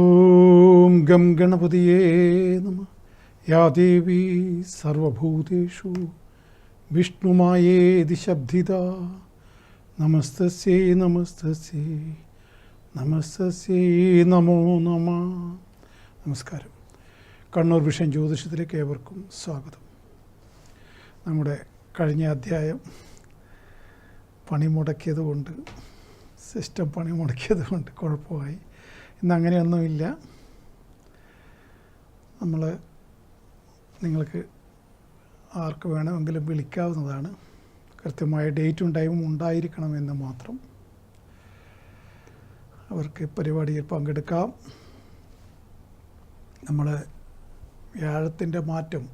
ഓം gum ഗണപതിയേ നമഃ. യാ ദേവി സർവഭൂതേഷു വിഷ്ണുമായേതി ശബ്ദിത. നമസ്തസ്യൈ നമസ്തസ്യൈ നമസ്തസ്യൈ നമോ നമഃ. നമസ്കാരം. കണ്ണൂർ വിഷൻ ജ്യോതിഷത്തിലേക്ക് ഏവർക്കും സ്വാഗതം. നമ്മുടെ കഴിഞ്ഞ അധ്യായം പണിമുടക്കിയതുകൊണ്ട്, സിസ്റ്റം പണിമുടക്കിയതുകൊണ്ട് കുഴപ്പമായി. ഇന്നങ്ങനെയൊന്നുമില്ല. നിങ്ങൾക്ക് ആർക്ക് വേണമെങ്കിലും വിളിക്കാവുന്നതാണ്. കൃത്യമായ ഡേറ്റും ടൈമും ഉണ്ടായിരിക്കണമെന്ന് മാത്രം. അവർക്ക് പരിപാടിയിൽ പങ്കെടുക്കാം. നമ്മൾ വ്യാഴത്തിൻ്റെ മാറ്റം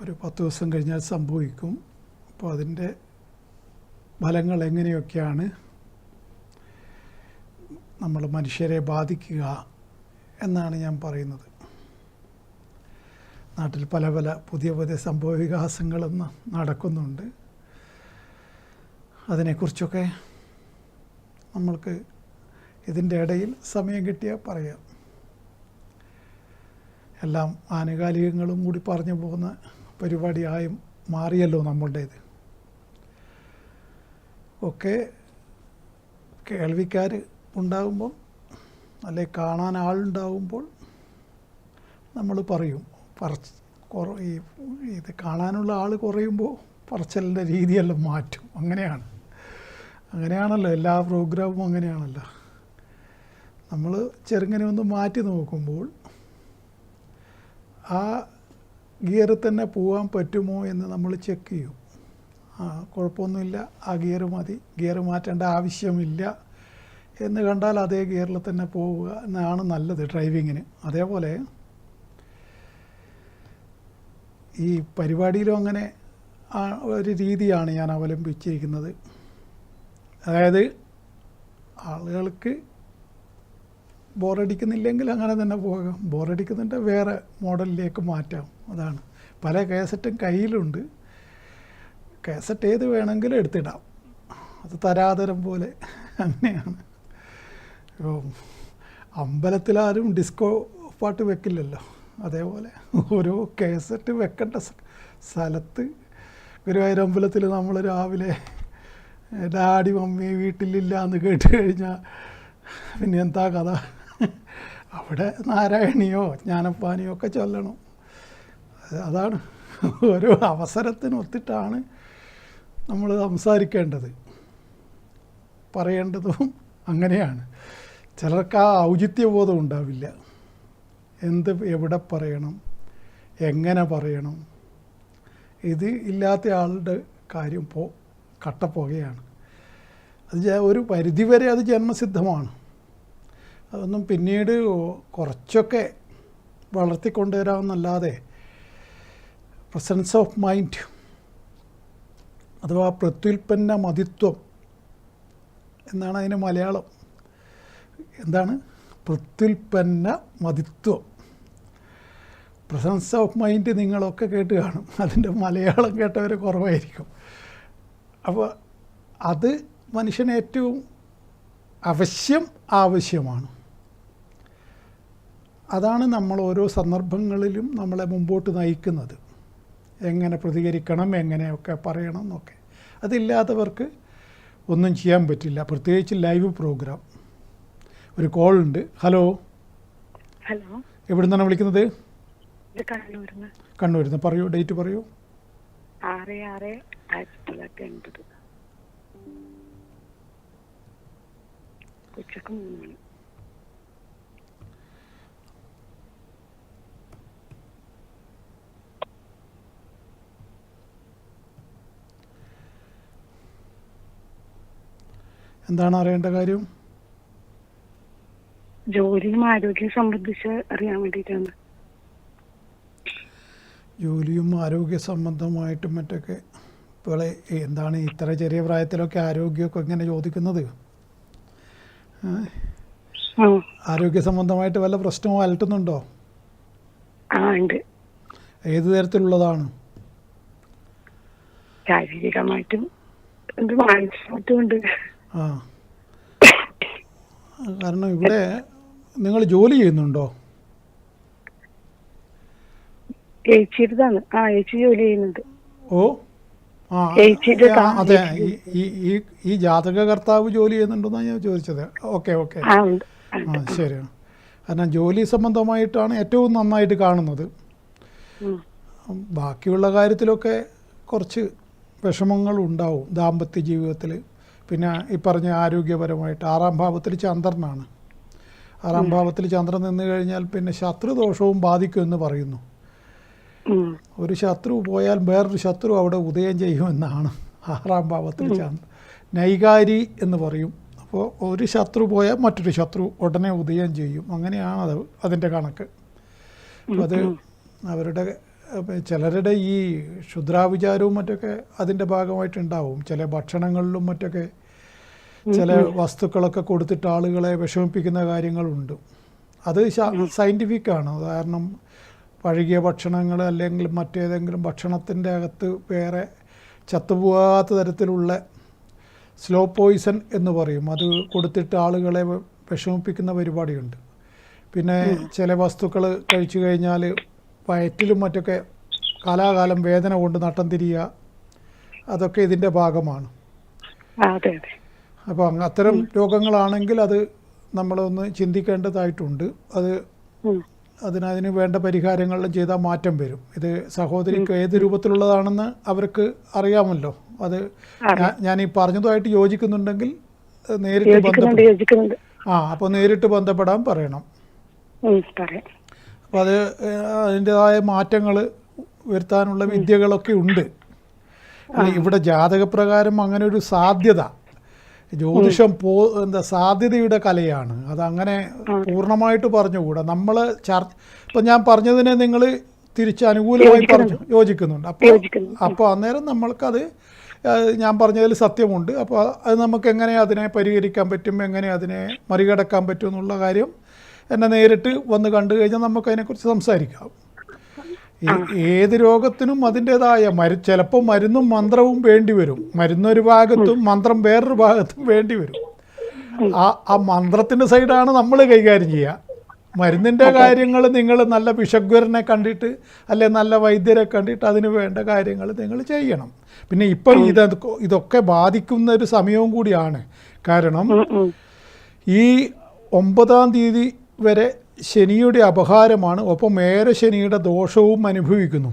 ഒരു 10 ദിവസം കഴിഞ്ഞാൽ സംഭവിക്കും. അപ്പോൾ അതിൻ്റെ ഫലങ്ങൾ എങ്ങനെയൊക്കെയാണ് നമ്മൾ മനുഷ്യരെ ബാധിക്കുക എന്നാണ് ഞാൻ പറയുന്നത്. നാട്ടിൽ പല പല പുതിയ പുതിയ സംഭവ വികാസങ്ങളൊന്നും നടക്കുന്നുണ്ട്. അതിനെക്കുറിച്ചൊക്കെ നമ്മൾക്ക് ഇതിൻ്റെ ഇടയിൽ സമയം കിട്ടിയാൽ പറയാം. എല്ലാം ആനുകാലികങ്ങളും കൂടി പറഞ്ഞു പോകുന്ന പരിപാടിയായും മാറിയല്ലോ നമ്മളുടേത്. ഒക്കെ കേൾവിക്കാർ ഉണ്ടാകുമ്പോൾ, അല്ലെ കാണാൻ ആളുണ്ടാകുമ്പോൾ നമ്മൾ പറയും. ഇത് കാണാനുള്ള ആൾ കുറയുമ്പോൾ പറച്ചലിൻ്റെ രീതിയെല്ലാം മാറ്റും. അങ്ങനെയാണല്ലോ എല്ലാ പ്രോഗ്രാമും. അങ്ങനെയാണല്ലോ. നമ്മൾ ചെറുങ്ങനെ ഒന്ന് മാറ്റി നോക്കുമ്പോൾ ആ ഗിയറിൽ തന്നെ പോകാൻ പറ്റുമോ എന്ന് നമ്മൾ ചെക്ക് ചെയ്യും. കുഴപ്പമൊന്നുമില്ല, ആ ഗിയർ മതി, ഗിയർ മാറ്റേണ്ട ആവശ്യമില്ല എന്ന് കണ്ടാൽ അതേ ഗിയറിൽ തന്നെ പോവുക എന്നാണ് നല്ലത് ഡ്രൈവിങ്ങിന്. അതേപോലെ ഈ പരിപാടിയിലും അങ്ങനെ ഒരു രീതിയാണ് ഞാൻ അവലംബിച്ചിരിക്കുന്നത്. അതായത് ആളുകൾക്ക് ബോറടിക്കുന്നില്ലെങ്കിൽ അങ്ങനെ തന്നെ പോകാം, ബോറടിക്കുന്നുണ്ട് വേറെ മോഡലിലേക്ക് മാറ്റാം. അതാണ്. പല കാസറ്റും കയ്യിലുണ്ട്. കാസറ്റ് ഏത് വേണമെങ്കിലും എടുത്തിടാം. അത് തരാതരം പോലെ അങ്ങനെയാണ്. അമ്പലത്തിലാരും ഡിസ്കോ പാട്ട് വെക്കില്ലല്ലോ. അതേപോലെ ഓരോ കാസറ്റ് വെക്കേണ്ട സ്ഥലത്ത് ഗുരുവായൂർ അമ്പലത്തിൽ നമ്മൾ രാവിലെ ഡാഡി മമ്മി വീട്ടിലില്ല എന്ന് കേട്ട് കഴിഞ്ഞാൽ പിന്നെ എന്താ കഥ? അവിടെ നാരായണിയോ ജ്ഞാനപ്പാനിയോ ഒക്കെ ചൊല്ലണം. അതാണ്. ഓരോ അവസരത്തിനൊത്തിട്ടാണ് നമ്മൾ സംസാരിക്കേണ്ടത്, പറയേണ്ടതും അങ്ങനെയാണ്. ചിലർക്ക് ആ ഔചിത്യബോധം ഉണ്ടാവില്ല. എവിടെ പറയണം, എങ്ങനെ പറയണം. ഇത് ഇല്ലാത്ത ആളുടെ കാര്യം കട്ടപ്പുകയാണ്. അത് ഒരു പരിധിവരെ അത് ജന്മസിദ്ധമാണ്. അതൊന്നും പിന്നീട് കുറച്ചൊക്കെ വളർത്തിക്കൊണ്ടുവരാമെന്നല്ലാതെ പ്രസൻസ് ഓഫ് മൈൻഡ് അഥവാ പ്രത്യുൽപ്പന്ന മതിത്വം എന്നാണ് അതിന് മലയാളം. എന്താണ് പ്രത്യുൽപ്പന്ന മതിത്വം? പ്രസൻസ് ഓഫ് മൈൻഡ് നിങ്ങളൊക്കെ കേട്ട് കാണും. അതിൻ്റെ മലയാളം കേട്ടവർ കുറവായിരിക്കും. അപ്പോൾ അത് മനുഷ്യന് ഏറ്റവും ആവശ്യമാണ്. അതാണ് നമ്മൾ ഓരോ സന്ദർഭങ്ങളിലും നമ്മളെ മുമ്പോട്ട് നയിക്കുന്നത്. എങ്ങനെ പ്രതികരിക്കണം, എങ്ങനെയൊക്കെ പറയണം എന്നൊക്കെ. അതില്ലാത്തവർക്ക് ഒന്നും ചെയ്യാൻ പറ്റില്ല. പ്രത്യേകിച്ച് ലൈവ് പ്രോഗ്രാം. ഒരു കോൾ ഉണ്ട്. ഹലോ. എവിടെ നിന്നാണ് വിളിക്കുന്നത്? കണ്ണൂരിൽ നിന്ന്. പറയൂ, ഡേറ്റ് പറയൂ. 6/6/1980 ഉച്ചക്ക് 3 മണി. എന്താണ് അറിയേണ്ട കാര്യം? ജോലിയും ആരോഗ്യം സംബന്ധിച്ച് അറിയാൻ വേണ്ടിയിട്ടാണ്. ജോലിയും ആരോഗ്യ സംബന്ധമായിട്ടും മറ്റൊക്കെ. ഇപ്പോൾ എന്താണ് ഇത്ര ചെറിയ പ്രായത്തിലൊക്കെ ആരോഗ്യമൊക്കെ ഇങ്ങനെ ചോദിക്കുന്നത്? ആരോഗ്യ സംബന്ധമായിട്ട് വല്ല പ്രശ്നവും അലട്ടുന്നുണ്ടോ? ഉണ്ട്. ഏത് തരത്തിലുള്ളതാണ്? ശാരീരികമായിട്ടും മാനസികമായിട്ടും ഉണ്ട്. കാരണം ഇവിടെ നിങ്ങൾ ജോലി ചെയ്യുന്നുണ്ടോ? ചേച്ചിയുടേതാണ്. ചേച്ചി ജോലി ചെയ്യുന്നുണ്ട്. ഓ ആ ചേച്ചിയുടെ അതെ, ഈ ജാതകകർത്താവ് ജോലി ചെയ്യുന്നുണ്ടെന്നാണ് ഞാൻ ചോദിച്ചത്. ഓക്കെ ഓക്കെ, ഉണ്ട്. ശരി. കാരണം ജോലി സംബന്ധമായിട്ടാണ് ഏറ്റവും നന്നായിട്ട് കാണുന്നത്. ബാക്കിയുള്ള കാര്യത്തിലൊക്കെ കുറച്ച് വിഷമങ്ങളുണ്ടാവും ദാമ്പത്യ ജീവിതത്തിൽ. പിന്നെ ഈ പറഞ്ഞ ആരോഗ്യപരമായിട്ട് 6ാം ഭാവത്തിൽ ചന്ദ്രനാണ്. 6ാം ഭാവത്തിൽ ചന്ദ്രൻ നിന്ന് കഴിഞ്ഞാൽ പിന്നെ ശത്രുദോഷവും ബാധിക്കുമെന്ന് പറയുന്നു. ഒരു ശത്രു പോയാൽ വേറൊരു ശത്രു അവിടെ ഉദയം ചെയ്യുമെന്നാണ് 6ാം ഭാവത്തിൽ ചന്ദ്രൻ. നൈകാരി എന്ന് പറയും. അപ്പോൾ ഒരു ശത്രു പോയാൽ മറ്റൊരു ശത്രു ഉടനെ ഉദയം ചെയ്യും. അങ്ങനെയാണ് അതിൻ്റെ കണക്ക്. അപ്പോൾ അത് അവരുടെ ചിലരുടെ ഈ ക്ഷുദ്രാവിചാരവും മറ്റൊക്കെ അതിൻ്റെ ഭാഗമായിട്ടുണ്ടാവും. ചില ഭക്ഷണങ്ങളിലും മറ്റൊക്കെ ചില വസ്തുക്കളൊക്കെ കൊടുത്തിട്ട് ആളുകളെ വിഷമിപ്പിക്കുന്ന കാര്യങ്ങളുണ്ട്. അത് സയൻറ്റിഫിക്കാണ്. കാരണം പഴകിയ ഭക്ഷണങ്ങൾ അല്ലെങ്കിൽ മറ്റേതെങ്കിലും ഭക്ഷണത്തിൻ്റെ അകത്ത് വേറെ ചത്തുപോകാത്ത തരത്തിലുള്ള സ്ലോ പോയിസൺ എന്ന് പറയും, അത് കൊടുത്തിട്ട് ആളുകളെ വിഷമിപ്പിക്കുന്ന പരിപാടിയുണ്ട്. പിന്നെ ചില വസ്തുക്കൾ കഴിച്ചു കഴിഞ്ഞാൽ വയറ്റിലും മറ്റൊക്കെ കാലാകാലം വേദന കൊണ്ട് നട്ടം തിരിയുക, അതൊക്കെ ഇതിൻ്റെ ഭാഗമാണ്. അപ്പോൾ അത്തരം രോഗങ്ങളാണെങ്കിൽ അത് നമ്മളൊന്ന് ചിന്തിക്കേണ്ടതായിട്ടുണ്ട്. അതിന് വേണ്ട പരിഹാരങ്ങളും ചെയ്താൽ മാറ്റം വരും. ഇത് സഹോദരിക്ക് ഏത് രൂപത്തിലുള്ളതാണെന്ന് അവർക്ക് അറിയാമല്ലോ. അത് ഞാൻ ഈ പറഞ്ഞതുമായിട്ട് യോജിക്കുന്നുണ്ടെങ്കിൽ നേരിട്ട് ബന്ധപ്പെടാം. അപ്പോൾ നേരിട്ട് ബന്ധപ്പെടാൻ പറയണം. അപ്പോൾ അതിൻ്റെതായ മാറ്റങ്ങൾ വരുത്താനുള്ള വിദ്യകളൊക്കെ ഉണ്ട്. ഇവിടെ ജാതകപ്രകാരം അങ്ങനെ ഒരു സാധ്യത, ജ്യോതിഷം സാധ്യതയുടെ കലയാണ്. അതങ്ങനെ പൂർണ്ണമായിട്ട് പറഞ്ഞുകൂടാ. നമ്മൾ ഇപ്പം ഞാൻ പറഞ്ഞതിനെ നിങ്ങൾ തിരിച്ച് അനുകൂലമായി പറഞ്ഞു യോജിക്കുന്നുണ്ട്. അപ്പോൾ അന്നേരം നമ്മൾക്കത് ഞാൻ പറഞ്ഞതിൽ സത്യമുണ്ട്. അപ്പോൾ അത് നമുക്ക് എങ്ങനെ അതിനെ പരിഹരിക്കാൻ പറ്റും, എങ്ങനെ അതിനെ മറികടക്കാൻ പറ്റും എന്നുള്ള കാര്യം എന്നെ നേരിട്ട് വന്ന് കണ്ടു കഴിഞ്ഞാൽ നമുക്കതിനെക്കുറിച്ച് സംസാരിക്കാം. ഏത് രോഗത്തിനും അതിൻ്റേതായ ചിലപ്പോൾ മരുന്നും മന്ത്രവും വേണ്ടി വരും. മരുന്നൊരു ഭാഗത്തും മന്ത്രം വേറൊരു ഭാഗത്തും വേണ്ടി വരും. ആ മന്ത്രത്തിൻ്റെ സൈഡാണ് നമ്മൾ കൈകാര്യം ചെയ്യുക. മരുന്നിൻ്റെ കാര്യങ്ങൾ നിങ്ങൾ നല്ല വിഷഗ്വരനെ കണ്ടിട്ട് അല്ലെ നല്ല വൈദ്യരെ കണ്ടിട്ട് അതിന് വേണ്ട കാര്യങ്ങൾ നിങ്ങൾ ചെയ്യണം. പിന്നെ ഇപ്പം ഇതൊക്കെ ബാധിക്കുന്ന ഒരു സമയവും കൂടിയാണ്. കാരണം ഈ 9-ാം തീയതി വരെ ശനിയുടെ അപഹാരമാണ്. ഒപ്പം ഏറെ ശനിയുടെ ദോഷവും അനുഭവിക്കുന്നു.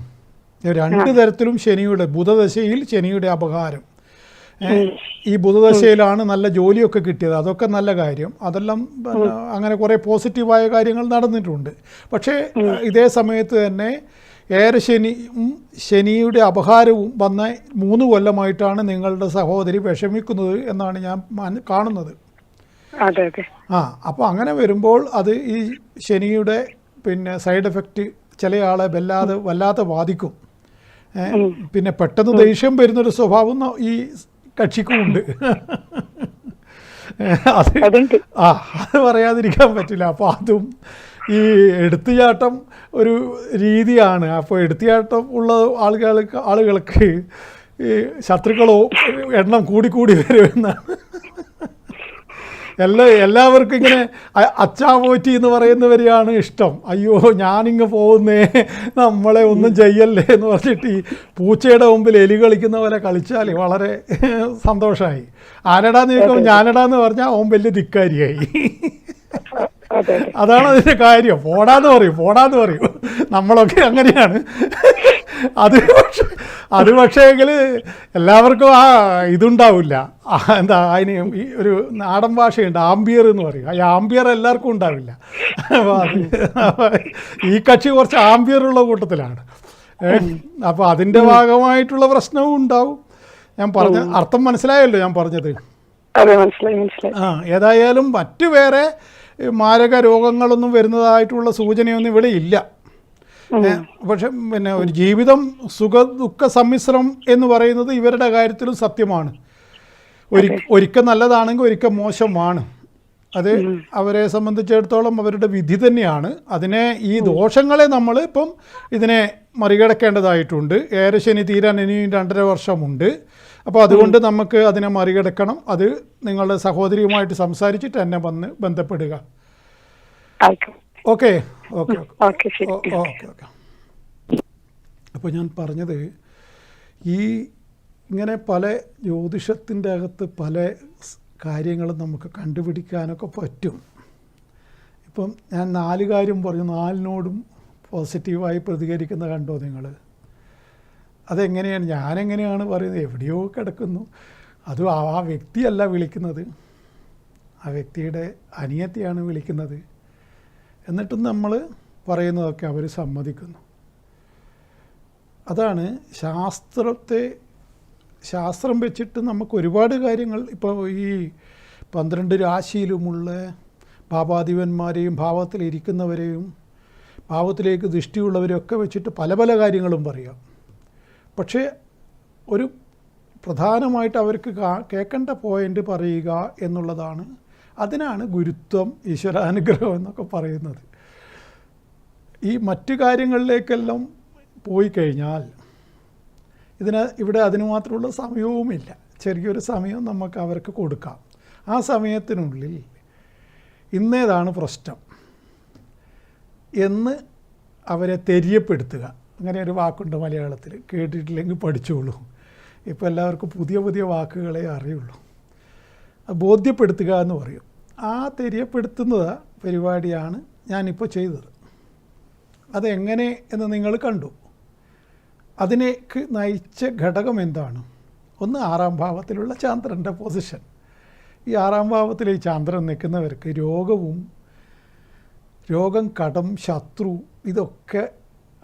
2 തരത്തിലും ശനിയുടെ ബുധദശയിൽ ശനിയുടെ അപഹാരം. ഈ ബുധദശയിലാണ് നല്ല ജോലിയൊക്കെ കിട്ടിയത്. അതൊക്കെ നല്ല കാര്യം. അതെല്ലാം അങ്ങനെ കുറേ പോസിറ്റീവായ കാര്യങ്ങൾ നടന്നിട്ടുണ്ട്. പക്ഷേ ഇതേ സമയത്ത് തന്നെ ഏറെ ശനിയുടെ അപഹാരവും വന്ന 3 കൊല്ലമായിട്ടാണ് നിങ്ങളുടെ സഹോദരി വിഷമിക്കുന്നത് എന്നാണ് ഞാൻ കാണുന്നത്. അപ്പോൾ അങ്ങനെ വരുമ്പോൾ അത് ഈ ശനിയുടെ പിന്നെ സൈഡ് എഫക്റ്റ് ചില ആളെ വല്ലാതെ ബാധിക്കും. പിന്നെ പെട്ടെന്ന് ദേഷ്യം വരുന്നൊരു സ്വഭാവം ഈ കക്ഷിക്കുമുണ്ട്. അത് പറയാതിരിക്കാൻ പറ്റില്ല. അപ്പോൾ അതും ഈ എടുത്തുചാട്ടം ഒരു രീതിയാണ്. അപ്പോൾ എടുത്തുചാട്ടം ഉള്ള ആളുകൾക്ക് ഈ ശത്രുക്കളോ എണ്ണം കൂടിക്കൂടി വരുമെന്നാണ്. എല്ലാവർക്കും ഇങ്ങനെ അച്ചാപോറ്റി എന്ന് പറയുന്നവരെയാണ് ഇഷ്ടം. അയ്യോ ഞാനിങ്ങ് പോകുന്നേ, നമ്മളെ ഒന്നും ചെയ്യല്ലേ എന്ന് പറഞ്ഞിട്ട് ഈ പൂച്ചയുടെ മുമ്പിൽ എലി കളിക്കുന്ന പോലെ കളിച്ചാൽ വളരെ സന്തോഷമായി. ആരടാന്ന് ചോദിക്കുമ്പോൾ ഞാനടാന്ന് പറഞ്ഞാൽ അവൻ വലിയ ധിക്കാരിയായി. അതാണ് അതിൻ്റെ കാര്യം. പോടാന്ന് പറയും. നമ്മളൊക്കെ അങ്ങനെയാണ്. അത് പക്ഷേങ്കിൽ എല്ലാവർക്കും ഇതുണ്ടാവില്ല. എന്താ അതിന് ഒരു നാടൻ ഭാഷയുണ്ട്, ആംബിയർ എന്ന് പറയും. ഈ ആംബിയർ എല്ലാവർക്കും ഉണ്ടാവില്ല. ഈ കക്ഷി കുറച്ച് ആംബിയറുള്ള കൂട്ടത്തിലാണ്. അപ്പോൾ അതിൻ്റെ ഭാഗമായിട്ടുള്ള പ്രശ്നവും ഉണ്ടാവും. ഞാൻ പറഞ്ഞ അർത്ഥം മനസ്സിലായല്ലോ ഞാൻ പറഞ്ഞത്? ഏതായാലും മറ്റു വേറെ മാരക രോഗങ്ങളൊന്നും വരുന്നതായിട്ടുള്ള സൂചനയൊന്നും ഇവിടെ ഇല്ല. പക്ഷെ പിന്നെ ഒരു ജീവിതം സുഖ ദുഃഖ സമ്മിശ്രം എന്ന് പറയുന്നത് ഇവരുടെ കാര്യത്തിലും സത്യമാണ്. ഒരിക്കൽ നല്ലതാണെങ്കിൽ ഒരിക്കൽ മോശമാണ്. അത് അവരെ സംബന്ധിച്ചിടത്തോളം അവരുടെ വിധി തന്നെയാണ്. അതിനെ ഈ ദോഷങ്ങളെ നമ്മൾ ഇതിനെ മറികടക്കേണ്ടതായിട്ടുണ്ട്. ഏറെ ശനി തീരാൻ ഇനിയും 2.5 വർഷമുണ്ട്. അപ്പോൾ അതുകൊണ്ട് നമുക്ക് അതിനെ മറികടക്കണം. അത് നിങ്ങളുടെ സഹോദരിയുമായിട്ട് സംസാരിച്ചിട്ട് എന്നെ വന്ന് ബന്ധപ്പെടുക. Okay okay okay okay okay. അപ്പോൾ ഞാൻ പറഞ്ഞത് ഈ ഇങ്ങനെ പല ജ്യോതിഷത്തിൻ്റെ അകത്ത് പല കാര്യങ്ങളും നമുക്ക് കണ്ടുപിടിക്കാനൊക്കെ പറ്റും. ഇപ്പം ഞാൻ 4 കാര്യം പറഞ്ഞു, 4നോടും പോസിറ്റീവായി പ്രതികരിക്കുന്ന കണ്ടോ നിങ്ങൾ? അതെങ്ങനെയാണ്, ഞാനെങ്ങനെയാണ് പറയുന്നത്? എവിടെയോ കിടക്കുന്നു. അത് ആ വ്യക്തിയല്ല വിളിക്കുന്നത്, ആ വ്യക്തിയുടെ അനിയത്തിയാണ് വിളിക്കുന്നത്. എന്നിട്ടും നമ്മൾ പറയുന്നതൊക്കെ അവർ സമ്മതിക്കുന്നു. അതാണ് ശാസ്ത്രം വെച്ചിട്ട് നമുക്ക് ഒരുപാട് കാര്യങ്ങൾ. ഇപ്പോൾ ഈ 12 രാശിയിലുമുള്ള ഭാവാധിപന്മാരെയും ഭാവത്തിലിരിക്കുന്നവരെയും ഭാവത്തിലേക്ക് ദൃഷ്ടിയുള്ളവരെയൊക്കെ വെച്ചിട്ട് പല പല കാര്യങ്ങളും പറയാം. പക്ഷേ ഒരു പ്രധാനമായിട്ട് അവർക്ക് കേൾക്കേണ്ട പോയിൻ്റ് പറയുക എന്നുള്ളതാണ്. അതിനാണ് ഗുരുത്വം, ഈശ്വരാനുഗ്രഹം എന്നൊക്കെ പറയുന്നത്. ഈ മറ്റു കാര്യങ്ങളിലേക്കെല്ലാം പോയി കഴിഞ്ഞാൽ ഇവിടെ അതിന് മാത്രമുള്ള സമയവുമില്ല. ചെറിയൊരു സമയം നമുക്ക് അവർക്ക് കൊടുക്കാം. ആ സമയത്തിനുള്ളിൽ ഇന്നേതാണ് പ്രശ്നം എന്ന് അവരെ തെര്യപ്പെടുത്തുക. അങ്ങനെ ഒരു വാക്കുണ്ട് മലയാളത്തിൽ, കേട്ടിട്ടില്ലെങ്കിൽ പഠിച്ചോളൂ. ഇപ്പോൾ എല്ലാവർക്കും പുതിയ പുതിയ വാക്കുകളെ അറിയുള്ളൂ. ബോധ്യപ്പെടുത്തുക എന്ന് പറയും. ആ തെര്യപ്പെടുത്തുന്ന പരിപാടിയാണ് ഞാനിപ്പോൾ ചെയ്തത്. അതെങ്ങനെ എന്ന് നിങ്ങൾ കണ്ടു. അതിനേക്ക് നയിച്ച ഘടകം എന്താണ്? ഒന്ന്, 6-ാം ഭാവത്തിലുള്ള ചന്ദ്രൻ്റെ പൊസിഷൻ. ഈ 6-ാം ഭാവത്തിൽ ഈ ചന്ദ്രൻ നിൽക്കുന്നവർക്ക് രോഗം, കടം, ശത്രു ഇതൊക്കെ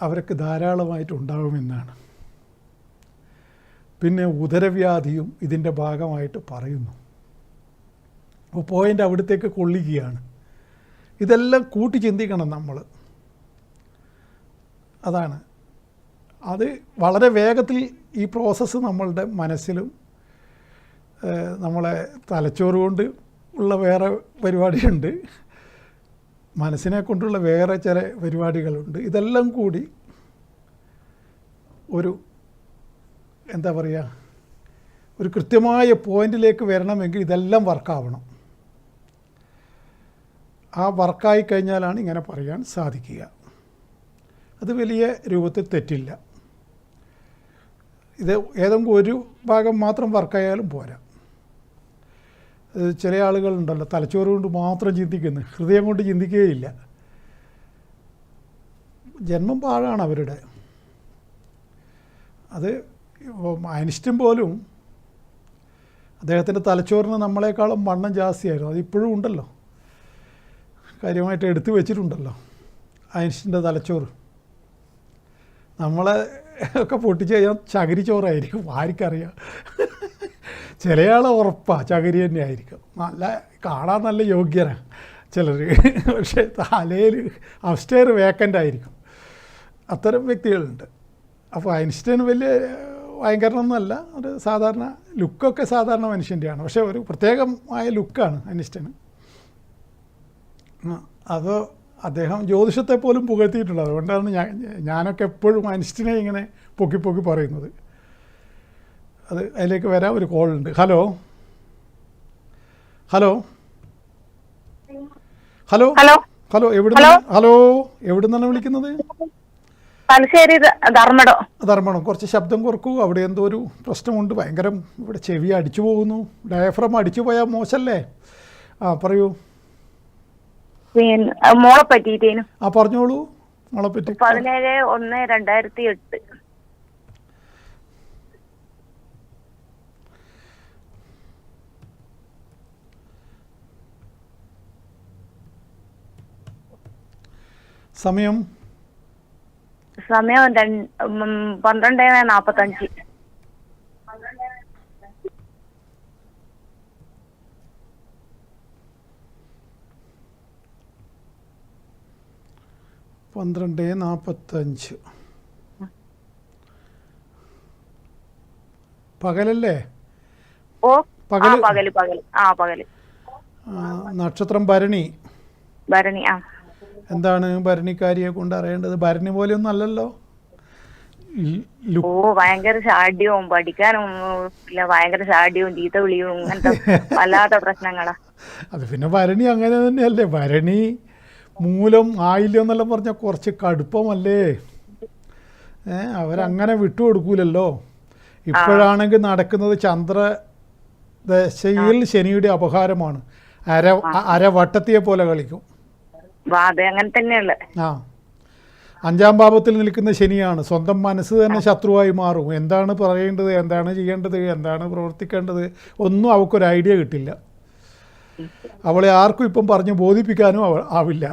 അവർക്ക് ധാരാളമായിട്ടുണ്ടാകുമെന്നാണ്. പിന്നെ ഉദരവ്യാധിയും ഇതിൻ്റെ ഭാഗമായിട്ട് പറയുന്നു. അപ്പോൾ പോയിൻ്റ് അവിടത്തേക്ക് കൊള്ളിക്കുകയാണ്. ഇതെല്ലാം കൂട്ടി ചിന്തിക്കണം നമ്മൾ. അതാണ് അത് വളരെ വേഗത്തിൽ ഈ പ്രോസസ്സ് നമ്മളുടെ മനസ്സിലും നമ്മളെ തലച്ചോറ് കൊണ്ട് ഉള്ള വേറെ പരിപാടിയുണ്ട്, മനസ്സിനെ കൊണ്ടുള്ള വേറെ ചില പരിപാടികളുണ്ട്. ഇതെല്ലാം കൂടി ഒരു എന്താ പറയുക, ഒരു കൃത്യമായ പോയിന്റിലേക്ക് വരണമെങ്കിൽ ഇതെല്ലാം വർക്കാവണം. ആ വർക്കായി കഴിഞ്ഞാലാണ് ഇങ്ങനെ പറയാൻ സാധിക്കുക. അത് വലിയ രൂപത്തിൽ തെറ്റില്ല. ഇത് ഏതെങ്കിലും ഒരു ഭാഗം മാത്രം വർക്കായാലും പോരാ. ചില ആളുകളുണ്ടല്ലോ തലച്ചോറ് കൊണ്ട് മാത്രം ചിന്തിക്കുന്നു, ഹൃദയം കൊണ്ട് ചിന്തിക്കുകയില്ല. ജന്മം പാഴാണ് അവരുടെ. അത് ഐൻസ്റ്റീൻ പോലും അദ്ദേഹത്തിൻ്റെ തലച്ചോറിന് നമ്മളെക്കാളും വണ്ണം ജാസ്തിയായിരുന്നു. അതിപ്പോഴും ഉണ്ടല്ലോ, കാര്യമായിട്ട് എടുത്തു വെച്ചിട്ടുണ്ടല്ലോ ഐൻസ്റ്റീൻ്റെ തലച്ചോറ്. നമ്മളെ ഒക്കെ പൊട്ടിച്ച് കഴിഞ്ഞാൽ ചകിരി ചോറായിരിക്കും, ആർക്കറിയാം. ചിലയാൾ ഉറപ്പാണ് ചകിരി തന്നെ ആയിരിക്കും. കാണാൻ നല്ല യോഗ്യനാണ് ചിലർ, പക്ഷേ തലയിൽ അപ്സ്റ്റെയർ വേക്കൻ്റ് ആയിരിക്കും. അത്തരം വ്യക്തികളുണ്ട്. അപ്പോൾ ഐൻസ്റ്റൈൻ വലിയ ഭയങ്കരനൊന്നുമല്ല, ഒരു സാധാരണ ലുക്കൊക്കെ സാധാരണ മനുഷ്യൻ്റെയാണ്. പക്ഷേ ഒരു പ്രത്യേകമായ ലുക്കാണ് ഐൻസ്റ്റൈന്. അത് അദ്ദേഹം ജ്യോതിഷത്തെ പോലും പുകഴ്ത്തിയിട്ടുള്ളത്. അതുകൊണ്ടാണ് ഞാനൊക്കെ എപ്പോഴും ഐൻസ്റ്റീനെ ഇങ്ങനെ പൊക്കി പൊക്കി പറയുന്നത്. അത് അതിലേക്ക് വരാൻ ഒരു കോളുണ്ട്. ഹലോ ഹലോ ഹലോ ഹലോ എവിടുന്നാണ് വിളിക്കുന്നത്? ധർമ്മടം. കുറച്ച് ശബ്ദം കുറക്കൂ. അവിടെ എന്തോ ഒരു പ്രശ്നമുണ്ട്, ഭയങ്കരം. ഇവിടെ ചെവി അടിച്ചു പോകുന്നു. ഡയഫ്രം അടിച്ചു പോയാൽ മോശമല്ലേ? പറയൂ. മോളെ പറ്റിട്ടേനു. പറഞ്ഞോളൂ. മോളെ പറ്റി 17/1/2008. സമയം 12:45. പകലല്ലേ? പകല്. നക്ഷത്രം ഭരണി. ഭരണി. എന്താണ് ഭരണിക്കാരിയെ കൊണ്ട് അറിയേണ്ടത്? ഭരണി പോലെയൊന്നും അല്ലല്ലോ ലു- ഓ ഭയങ്കര ഷാഢ്യവും പഠിക്കാനും ഇല്ല, ഭയങ്കര ഷാഢ്യവും ചീത്ത വിളിയും അങ്ങനത്തെ വല്ലാത്ത പ്രശ്നങ്ങളാ. അത് പിന്നെ ഭരണി അങ്ങനെ തന്നെയല്ലേ, ഭരണി മൂലം ആയില്യം എന്നെല്ലാം പറഞ്ഞാൽ കുറച്ച് കടുപ്പമല്ലേ. അവരങ്ങനെ വിട്ടുകൊടുക്കൂലല്ലോ. ഇപ്പോഴാണെങ്കിൽ നടക്കുന്നത് ചന്ദ്രദശയിൽ ശനിയുടെ അപഹാരമാണ്. അരവട്ടത്തിയെ പോലെ കളിക്കും. അതെ അങ്ങനെ തന്നെയുള്ള. ആ, 5-ാം ഭാവത്തിൽ നിൽക്കുന്ന ശനിയാണ്. സ്വന്തം മനസ്സ് തന്നെ ശത്രുവായി മാറും. എന്താണ് പറയേണ്ടത്, എന്താണ് ചെയ്യേണ്ടത്, എന്താണ് പ്രവർത്തിക്കേണ്ടത് ഒന്നും അവൾക്കൊരു ഐഡിയ കിട്ടില്ല. അവളെ ആർക്കും ഇപ്പം പറഞ്ഞ് ബോധിപ്പിക്കാനും ആവില്ല.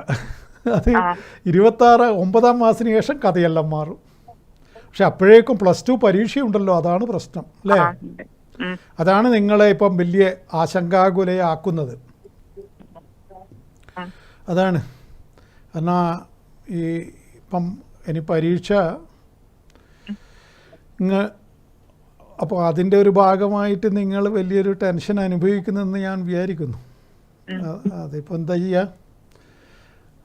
അത് 9-ാം മാസത്തിന് ശേഷം കഥയെല്ലാം മാറും. പക്ഷെ അപ്പോഴേക്കും +2 പരീക്ഷയുണ്ടല്ലോ, അതാണ് പ്രശ്നം അല്ലേ. അതാണ് നിങ്ങളെ ഇപ്പം വലിയ ആശങ്കാകുലയാക്കുന്നത്. അതാണ്. എന്നാൽ ഇപ്പം ഇനി പരീക്ഷ അപ്പോൾ അതിൻ്റെ ഒരു ഭാഗമായിട്ട് നിങ്ങൾ വലിയൊരു ടെൻഷൻ അനുഭവിക്കുന്നെന്ന് ഞാൻ വിചാരിക്കുന്നു. അതിപ്പോൾ എന്താ ചെയ്യുക.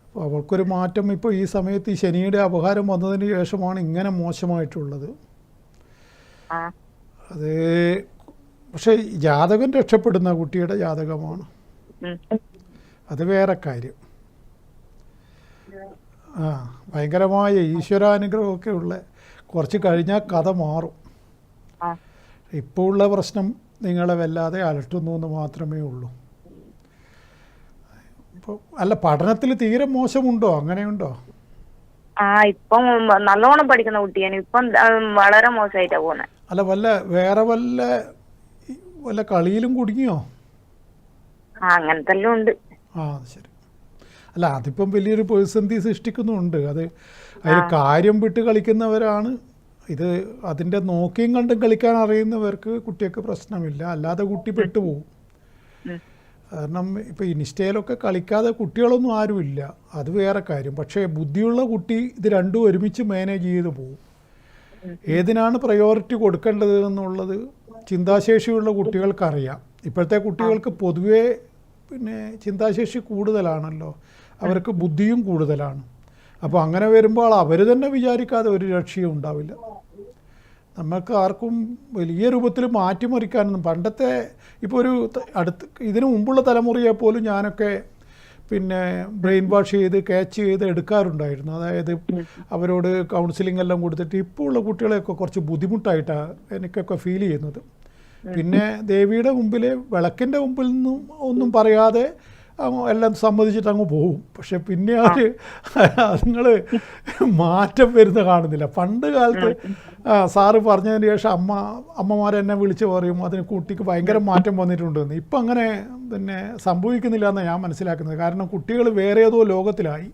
അപ്പോൾ അവൾക്കൊരു മാറ്റം ഇപ്പോൾ ഈ സമയത്ത് ഈ ശനിയുടെ അപഹാരം വന്നതിന് ശേഷമാണ് ഇങ്ങനെ മോശമായിട്ടുള്ളത്. അത് പക്ഷേ ജാതകം രക്ഷപ്പെടുന്ന കുട്ടിയുടെ ജാതകമാണ്, അത് വേറെ കാര്യം. ഭയങ്കരമായ ഈശ്വരാനുഗ്രഹമൊക്കെ ഉള്ള കുറച്ച് കഴിഞ്ഞാൽ കഥ മാറും. ഇപ്പോൾ ഉള്ള പ്രശ്നം നിങ്ങളെ വല്ലാതെ അലട്ടുന്നു എന്ന് മാത്രമേ ഉള്ളൂ. ഇപ്പോൾ അല്ല, പഠനത്തിൽ തീരെ മോശമുണ്ടോ, അങ്ങനെയുണ്ടോ? ഇപ്പം നല്ലോണം പഠിക്കുന്ന കുട്ടിയാണ്, ഇപ്പം വളരെ മോശമായിട്ടാ പോകുന്നത്. അല്ല, വേറെ വല്ല കളിയിലും കുടുങ്ങിയോ? അങ്ങനത്തെ എല്ലാം ഉണ്ട്. ശരി. അല്ല, അതിപ്പം വലിയൊരു പ്രതിസന്ധി സൃഷ്ടിക്കുന്നുണ്ട്. അതിൽ കാര്യം വിട്ട് കളിക്കുന്നവരാണ് ഇത്. അതിൻ്റെ നോക്കിയും കണ്ടും കളിക്കാൻ അറിയുന്നവർക്ക് കുട്ടിയൊക്കെ പ്രശ്നമില്ല, അല്ലാതെ കുട്ടി പെട്ടുപോകും. കാരണം ഇപ്പോൾ ഇൻസ്റ്റയിലൊക്കെ കളിക്കാതെ കുട്ടികളൊന്നും ആരുമില്ല, അത് വേറെ കാര്യം. പക്ഷേ ബുദ്ധിയുള്ള കുട്ടി ഇത് രണ്ടും ഒരുമിച്ച് മാനേജ് ചെയ്ത് പോകും. ഏതിനാണ് പ്രയോറിറ്റി കൊടുക്കേണ്ടത് എന്നുള്ളത് ചിന്താശേഷിയുള്ള കുട്ടികൾക്കറിയാം. ഇപ്പോഴത്തെ കുട്ടികൾക്ക് പൊതുവേ പിന്നെ ചിന്താശേഷി കൂടുതലാണല്ലോ, അവർക്ക് ബുദ്ധിയും കൂടുതലാണ്. അപ്പോൾ അങ്ങനെ വരുമ്പോൾ അവർ തന്നെ വിചാരിക്കാതെ ഒരു രക്ഷയും ഉണ്ടാവില്ല. നമുക്ക് ആർക്കും വലിയ രൂപത്തിൽ മാറ്റിമറിക്കാനൊന്നും പണ്ടത്തെ ഇപ്പോൾ ഇതിനു മുമ്പുള്ള തലമുറയെ പോലും ഞാനൊക്കെ പിന്നെ ബ്രെയിൻ വാഷ് ചെയ്ത് ക്യാച്ച് ചെയ്ത് എടുക്കാറുണ്ടായിരുന്നു. അതായത് അവരോട് കൗൺസിലിംഗ് എല്ലാം കൊടുത്തിട്ട്. ഇപ്പോൾ ഉള്ള കുട്ടികളെയൊക്കെ കുറച്ച് ബുദ്ധിമുട്ടായിട്ടാണ് എനിക്കൊക്കെ ഫീൽ ചെയ്യുന്നത്. പിന്നെ ദേവിയുടെ മുമ്പിൽ വിളക്കിൻ്റെ മുമ്പിൽ നിന്നും ഒന്നും പറയാതെ എല്ലാം സമ്മതിച്ചിട്ട് അങ്ങ് പോവും. പക്ഷെ പിന്നെ അതുങ്ങൾ മാറ്റം വരുന്ന കാണുന്നില്ല. പണ്ട് കാലത്ത് സാറ് പറഞ്ഞതിന് ശേഷം അമ്മമാരെന്നെ വിളിച്ച് പറയും അതിന് കുട്ടിക്ക് ഭയങ്കര മാറ്റം വന്നിട്ടുണ്ടെന്ന്. ഇപ്പം അങ്ങനെ പിന്നെ സംഭവിക്കുന്നില്ല എന്നാണ് ഞാൻ മനസ്സിലാക്കുന്നത്. കാരണം കുട്ടികൾ വേറെ ഏതോ ലോകത്തിലായി.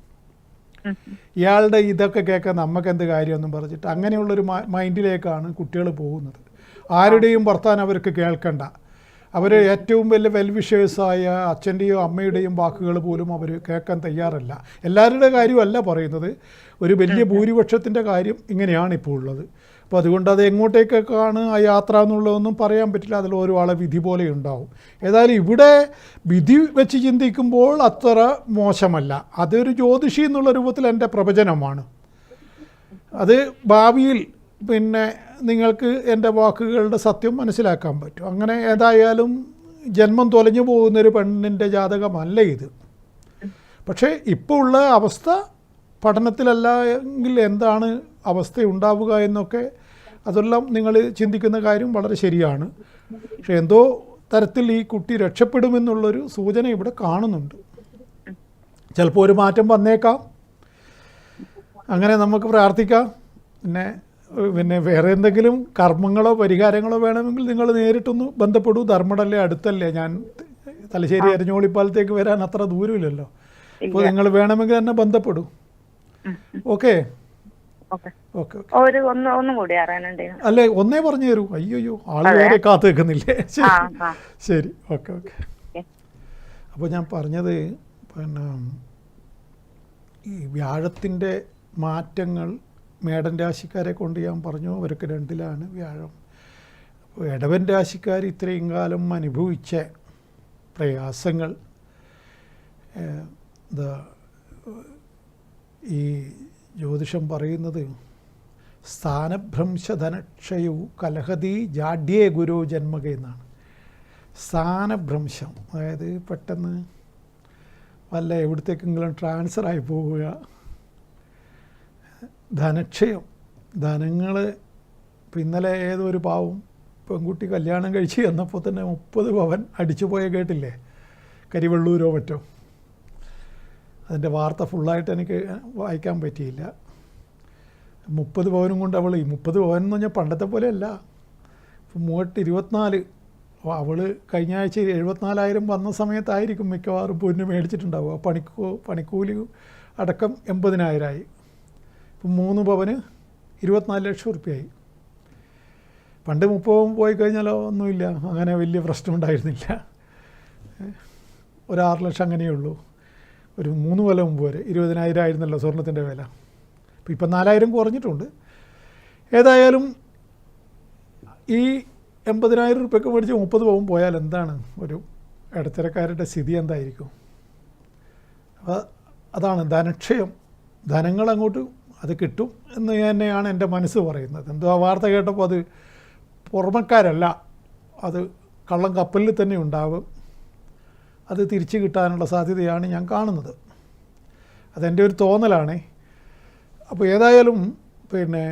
ഇയാളുടെ ഇതൊക്കെ കേൾക്കാൻ നമുക്കെന്ത് കാര്യമെന്നും പറഞ്ഞിട്ട് അങ്ങനെയുള്ളൊരു മൈൻഡിലേക്കാണ് കുട്ടികൾ പോകുന്നത്. ആരുടെയും വർത്താനം അവർക്ക് കേൾക്കണ്ട. അവർ ഏറ്റവും വലിയ വെൽവിഷേഴ്സായ അച്ഛൻ്റെയോ അമ്മയുടെയും വാക്കുകൾ പോലും അവർ കേൾക്കാൻ തയ്യാറല്ല. എല്ലാവരുടെ കാര്യമല്ല പറയുന്നത്, ഒരു വലിയ ഭൂരിപക്ഷത്തിൻ്റെ കാര്യം ഇങ്ങനെയാണ് ഇപ്പോൾ ഉള്ളത്. അപ്പോൾ അതുകൊണ്ട് അത് എങ്ങോട്ടേക്കൊക്കെയാണ് ആ യാത്ര എന്നുള്ളതൊന്നും പറയാൻ പറ്റില്ല. അതിൽ ഓരോ ആളെ വിധി പോലെ ഉണ്ടാവും. ഏതായാലും ഇവിടെ വിധി വെച്ച് ചിന്തിക്കുമ്പോൾ അത്ര മോശമല്ല. അതൊരു ജ്യോതിഷി എന്നുള്ള രൂപത്തിൽ എൻ്റെ പ്രവചനമാണ്. അത് ഭാവിയിൽ പിന്നെ നിങ്ങൾക്ക് എൻ്റെ വാക്കുകളുടെ സത്യം മനസ്സിലാക്കാൻ പറ്റും. അങ്ങനെ ഏതായാലും ജന്മം തൊലഞ്ഞു പോകുന്നൊരു പെണ്ണിൻ്റെ ജാതകമല്ല ഇത്. പക്ഷേ ഇപ്പോൾ ഉള്ള അവസ്ഥ പഠനത്തിലല്ല എങ്കിൽ എന്താണ് അവസ്ഥ ഉണ്ടാവുക എന്നൊക്കെ അതെല്ലാം നിങ്ങൾ ചിന്തിക്കുന്ന കാര്യം വളരെ ശരിയാണ്. പക്ഷേ എന്തോ തരത്തിൽ ഈ കുട്ടി രക്ഷപ്പെടുമെന്നുള്ളൊരു സൂചന ഇവിടെ കാണുന്നുണ്ട്. ചിലപ്പോൾ ഒരു മാറ്റം വന്നേക്കാം. അങ്ങനെ നമുക്ക് പ്രാർത്ഥിക്കാം. പിന്നെ വേറെ എന്തെങ്കിലും കർമ്മങ്ങളോ പരിഹാരങ്ങളോ വേണമെങ്കിൽ നിങ്ങൾ നേരിട്ടൊന്ന് ബന്ധപ്പെടൂ. ധർമ്മടല്ലേ, അടുത്തല്ലേ. ഞാൻ തലശ്ശേരി എരഞ്ഞോളിപ്പാലത്തേക്ക് വരാൻ അത്ര ദൂരമില്ലല്ലോ. അപ്പോൾ നിങ്ങൾ വേണമെങ്കിൽ എന്നെ ബന്ധപ്പെടൂ. Okay okay okay. ഒന്നും കൂടി അറിയാനുണ്ടായിരുന്നു. അല്ലേ, ഒന്നേ പറഞ്ഞു തരൂ. അയ്യോ, ആൾ വേറെ കാത്തു വെക്കുന്നില്ലേ? ശരി, ഓക്കെ ഓക്കെ. അപ്പോൾ ഞാൻ പറഞ്ഞത് പിന്നെ ഈ വ്യാഴത്തിൻ്റെ മാറ്റങ്ങൾ മേടൻ രാശിക്കാരെ കൊണ്ട് ഞാൻ പറഞ്ഞു, അവർക്ക് 2-ലാണ് വ്യാഴം. അപ്പോൾ ഇടവൻ രാശിക്കാർ ഇത്രയും കാലം അനുഭവിച്ച പ്രയാസങ്ങൾ ഈ ജ്യോതിഷം പറയുന്നത് സ്ഥാനഭ്രംശധനക്ഷയു കലഹതി ജാഡ്യേ ഗുരു ജന്മക എന്നാണ്. സ്ഥാനഭ്രംശം, അതായത് പെട്ടെന്ന് വല്ല എവിടത്തേക്കെങ്കിലും ട്രാൻസ്ഫറായി പോവുക. ധനക്ഷയം, ധനങ്ങൾ. ഇപ്പം ഇന്നലെ ഏതൊരു പാവം പെൺകുട്ടി കല്യാണം കഴിച്ച് എന്നപ്പോൾ തന്നെ 30 പവൻ അടിച്ചു പോയ കേട്ടില്ലേ, കരിവെള്ളൂരോ മറ്റോ. അതിൻ്റെ വാർത്ത ഫുള്ളായിട്ട് എനിക്ക് വായിക്കാൻ പറ്റിയില്ല. 30 പവനും കൊണ്ട് അവൾ, ഈ 30 പവൻ എന്ന് പറഞ്ഞാൽ പണ്ടത്തെ പോലെയല്ല, ഇപ്പം 24. അവൾ കഴിഞ്ഞ ആഴ്ച 74,000 വന്ന സമയത്തായിരിക്കും മിക്കവാറും പൊന്ന് മേടിച്ചിട്ടുണ്ടാവുക. പണിക്കൂലി അടക്കം 80,000 ഇപ്പം 3 പവന് 24 ലക്ഷം റുപ്യയായി. പണ്ട് 30 പവൻ പോയി കഴിഞ്ഞാലോ ഒന്നുമില്ല, അങ്ങനെ വലിയ പ്രശ്നം ഉണ്ടായിരുന്നില്ല. ഒരു 6 ലക്ഷം അങ്ങനെയുള്ളൂ. ഒരു 3 കൊല്ലം മുമ്പ് വരെ 20,000 ആയിരുന്നല്ലോ സ്വർണത്തിൻ്റെ വില. ഇപ്പം 4,000 കുറഞ്ഞിട്ടുണ്ട്. ഏതായാലും ഈ 80,000 റുപ്യക്ക് മേടിച്ച് 30 പവൻ പോയാൽ എന്താണ് ഒരു ഇടത്തരക്കാരുടെ സ്ഥിതി എന്തായിരിക്കും? അപ്പോൾ അതാണ് ധനക്ഷയം. ധനങ്ങൾ അങ്ങോട്ട് അത് കിട്ടും എന്ന് തന്നെയാണ് എൻ്റെ മനസ്സ് പറയുന്നത്. എന്തോ ആ വാർത്ത കേട്ടപ്പോൾ അത് പുറമക്കാരല്ല, അത് കള്ളം കപ്പലിൽ തന്നെ ഉണ്ടാവും. അത് തിരിച്ചു കിട്ടാനുള്ള സാധ്യതയാണ് ഞാൻ കാണുന്നത്. അതെൻ്റെ ഒരു തോന്നലാണ്. അപ്പോൾ ഏതായാലും പിന്നെ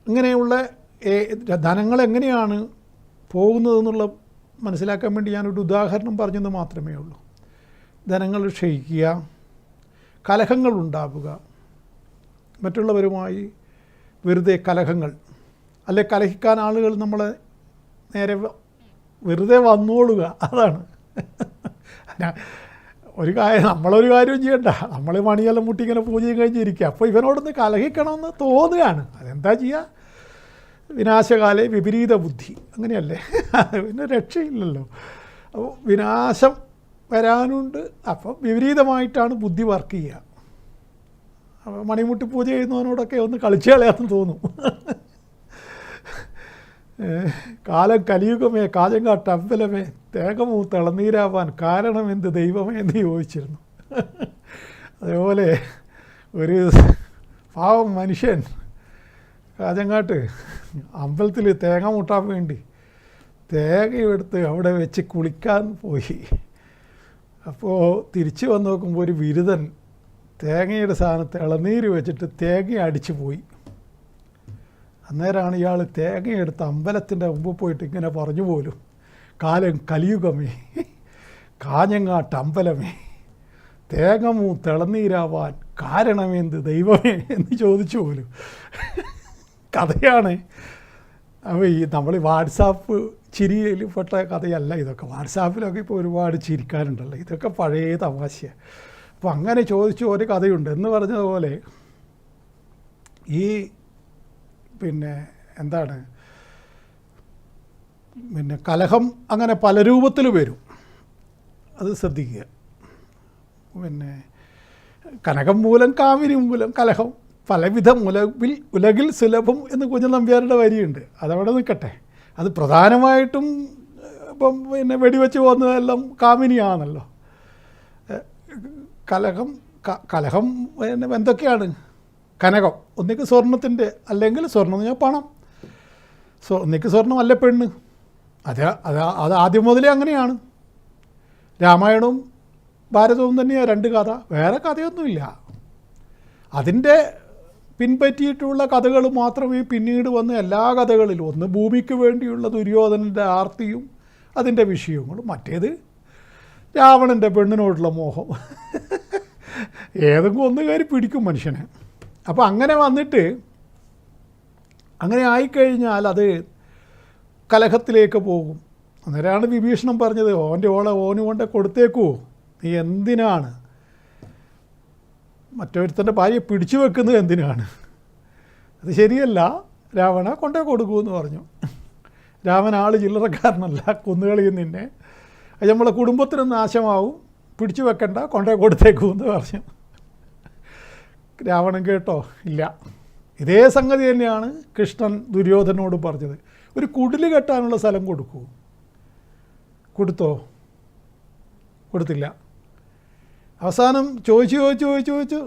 ഇങ്ങനെയുള്ള ധനങ്ങൾ എങ്ങനെയാണ് പോകുന്നതെന്നുള്ള മനസ്സിലാക്കാൻ വേണ്ടി ഞാനൊരു ഉദാഹരണം പറഞ്ഞെന്ന് മാത്രമേ ഉള്ളൂ. ധനങ്ങൾ ക്ഷയിക്കുക, കലഹങ്ങൾ ഉണ്ടാവുക, മറ്റുള്ളവരുമായി വെറുതെ കലഹങ്ങൾ, അല്ലെ കലഹിക്കാൻ ആളുകൾ നമ്മളെ നേരെ വെറുതെ വന്നോളുക. അതാണ് ഒരു കാര്യം, നമ്മളൊരു കാര്യവും ചെയ്യണ്ട, നമ്മൾ മണിയെല്ലാം മുട്ടി ഇങ്ങനെ പൂജ കഴിഞ്ഞിരിക്കുക. അപ്പോൾ ഇവനോടൊന്ന് കലഹിക്കണമെന്ന് തോന്നുകയാണ്. അതെന്താ ചെയ്യുക? വിനാശകാലേ വിപരീത ബുദ്ധി, അങ്ങനെയല്ലേ? പിന്നെ രക്ഷയില്ലല്ലോ. അപ്പോൾ വിനാശം വരാനുണ്ട്. അപ്പം വിപരീതമായിട്ടാണ് ബുദ്ധി വർക്ക് ചെയ്യുക. അപ്പോൾ മണിമുട്ടി പൂജ ചെയ്യുന്നവനോടൊക്കെ ഒന്ന് കളിച്ചു കളയാമെന്ന് തോന്നും. കാലം കലിയുഗമേ കാജങ്കാട്ട് അമ്പലമേ തേകമൂ തിളനീരാവാൻ കാരണം എന്ത് ദൈവമേ എന്ന് ചോദിച്ചിരുന്നു. അതേപോലെ ഒരു പാവം മനുഷ്യൻ കാജങ്കാട്ട് അമ്പലത്തിൽ തേങ്ങ മുട്ടാൻ വേണ്ടി തേങ്ങയെടുത്ത് അവിടെ വെച്ച് കുളിക്കാൻ പോയി. അപ്പോൾ തിരിച്ചു വന്ന് നോക്കുമ്പോൾ ഒരു ബിരുദൻ തേങ്ങയുടെ സ്ഥാനത്ത് ഇളനീര് വെച്ചിട്ട് തേങ്ങ അടിച്ചു പോയി. അന്നേരമാണ് ഇയാൾ തേങ്ങയെടുത്ത് അമ്പലത്തിൻ്റെ മുമ്പ് പോയിട്ട് ഇങ്ങനെ പറഞ്ഞു പോലും, കാലം കലിയുഗമേ കാഞ്ഞങ്ങാട്ട് അമ്പലമേ തേങ്ങമൂ തിളനീരാവാൻ കാരണമെന്ത് ദൈവമേ എന്ന് ചോദിച്ചു പോലും. കഥയാണ്. അപ്പോൾ ഈ നമ്മൾ വാട്സാപ്പ് ചിരിയിൽ പെട്ട കഥയല്ല ഇതൊക്കെ. വാട്സാപ്പിലൊക്കെ ഇപ്പോൾ ഒരുപാട് ചിരിക്കാനുണ്ടല്ലോ, ഇതൊക്കെ പഴയ തമാശയാണ്. അപ്പോൾ അങ്ങനെ ചോദിച്ചു ഒരു കഥയുണ്ട് എന്ന് പറഞ്ഞതുപോലെ ഈ പിന്നെ എന്താണ് പിന്നെ കലഹം അങ്ങനെ പല രൂപത്തിൽ വരും, അത് ശ്രദ്ധിക്കുക. പിന്നെ കനകം മൂലം കാമിനി മൂലം കലഹം പലവിധം ഉലകിൽ സുലഭം എന്ന് കുഞ്ഞൻ നമ്പ്യാരുടെ വരിയുണ്ട്. അതവിടെ നിൽക്കട്ടെ. അത് പ്രധാനമായിട്ടും ഇപ്പം പിന്നെ വെടിവെച്ച് പോകുന്നതെല്ലാം കാമിനിയാണല്ലോ. കലഹം പിന്നെ എന്തൊക്കെയാണ്? കനകം, ഒന്നിക്ക് സ്വർണത്തിൻ്റെ, അല്ലെങ്കിൽ സ്വർണം എന്ന് പറഞ്ഞാൽ പണം. ഒന്നിക്ക് സ്വർണം അല്ല പെണ്ണ്. അത് ആദ്യം മുതലേ അങ്ങനെയാണ്. രാമായണവും ഭാരതവും തന്നെയാണ് 2 കഥ, വേറെ കഥയൊന്നുമില്ല. അതിൻ്റെ പിൻപറ്റിയിട്ടുള്ള കഥകൾ മാത്രമേ പിന്നീട് വന്ന് എല്ലാ കഥകളിലും, ഒന്ന് ഭൂമിക്ക് വേണ്ടിയുള്ള ദുര്യോധനൻ്റെ ആർത്തിയും അതിൻ്റെ വിഷയങ്ങളും, മറ്റേത് രാവണൻ്റെ പെണ്ണിനോടുള്ള മോഹം. ഏതെങ്കിലും ഒന്ന് കയറി പിടിക്കും മനുഷ്യനെ. അപ്പോൾ അങ്ങനെ വന്നിട്ട് അങ്ങനെ ആയിക്കഴിഞ്ഞാൽ അത് കലഹത്തിലേക്ക് പോകും. അന്നേരമാണ് വിഭീഷണൻ പറഞ്ഞത്, ഓൻ്റെ ഓന് കൊണ്ട് കൊടുത്തേക്കൂ, നീ എന്തിനാണ് മറ്റൊരുത്തൻ്റെ ഭാര്യയെ പിടിച്ചു വെക്കുന്നത്, എന്തിനാണ്? അത് ശരിയല്ല രാവണ, കൊണ്ടേ കൊടുക്കൂ എന്ന് പറഞ്ഞു. രാമൻ ആൾ ചില്ലറക്കാരനല്ല, കൊന്നുകളിയും നിന്നെ, അത് നമ്മളെ കുടുംബത്തിന് നാശമാവും, പിടിച്ചു വെക്കണ്ട, കൊണ്ടേ കൊടുത്തേക്കൂ എന്ന് പറഞ്ഞു. രാവണൻ കേട്ടോ? ഇല്ല. ഇതേ സംഗതി തന്നെയാണ് കൃഷ്ണൻ ദുര്യോധനോട് പറഞ്ഞത്. ഒരു കുടിൽ കെട്ടാനുള്ള സ്ഥലം കൊടുക്കൂ. കൊടുത്തോ? കൊടുത്തില്ല. അവസാനം ചോദിച്ചു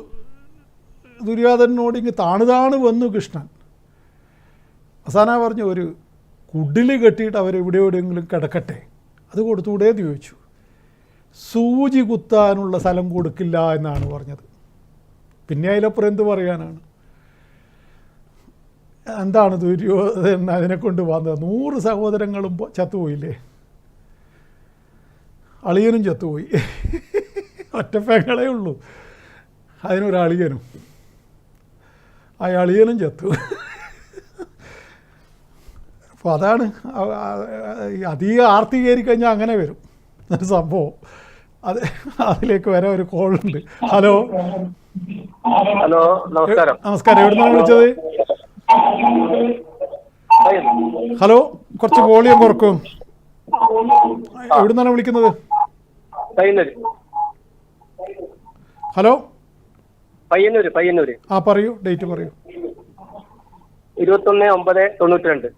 ദുര്യോധനനോട് ഇങ്ങ് താണ് വന്നു കൃഷ്ണൻ. അവസാനം പറഞ്ഞു ഒരു കുടിൽ കെട്ടിയിട്ട് അവരെവിടെയെങ്കിലും കിടക്കട്ടെ, അത് കൊടുത്തുകൂടെ എന്ന് ചോദിച്ചു. സൂചി കുത്താനുള്ള സ്ഥലം കൊടുക്കില്ല എന്നാണ് പറഞ്ഞത്. പിന്നെ അതിലപ്പുറം എന്ത് പറയാനാണ്? എന്താണ് ദുര്യോധനൻ അതിനെക്കൊണ്ട് വന്നത്? 100 സഹോദരങ്ങളും ചത്തുപോയില്ലേ, അളിയനും ചത്തുപോയി, ഒറ്റപ്പെങ്ങളേ ഉള്ളൂ, അതിനൊരളിയനും, ആ അളിയനും ചത്തു. അപ്പോൾ അതാണ് അധികം ആർത്തി കയറി കഴിഞ്ഞാൽ അങ്ങനെ വരും ഒരു സംഭവം. അത് അതിലേക്ക് വരാൻ ഒരു കോളുണ്ട്. ഹലോ ഹലോ, നമസ്കാരം. നമസ്കാരം, എവിടെ നിന്നാണ് വിളിച്ചത്? ഹലോ, കുറച്ച് വോളിയം കുറക്കും. എവിടെ നിന്നാണ് വിളിക്കുന്നത്? ഹലോ, പയ്യന്നൂര്. ആ പറയൂ, ഡേറ്റ് പറയൂ. 21/9/92.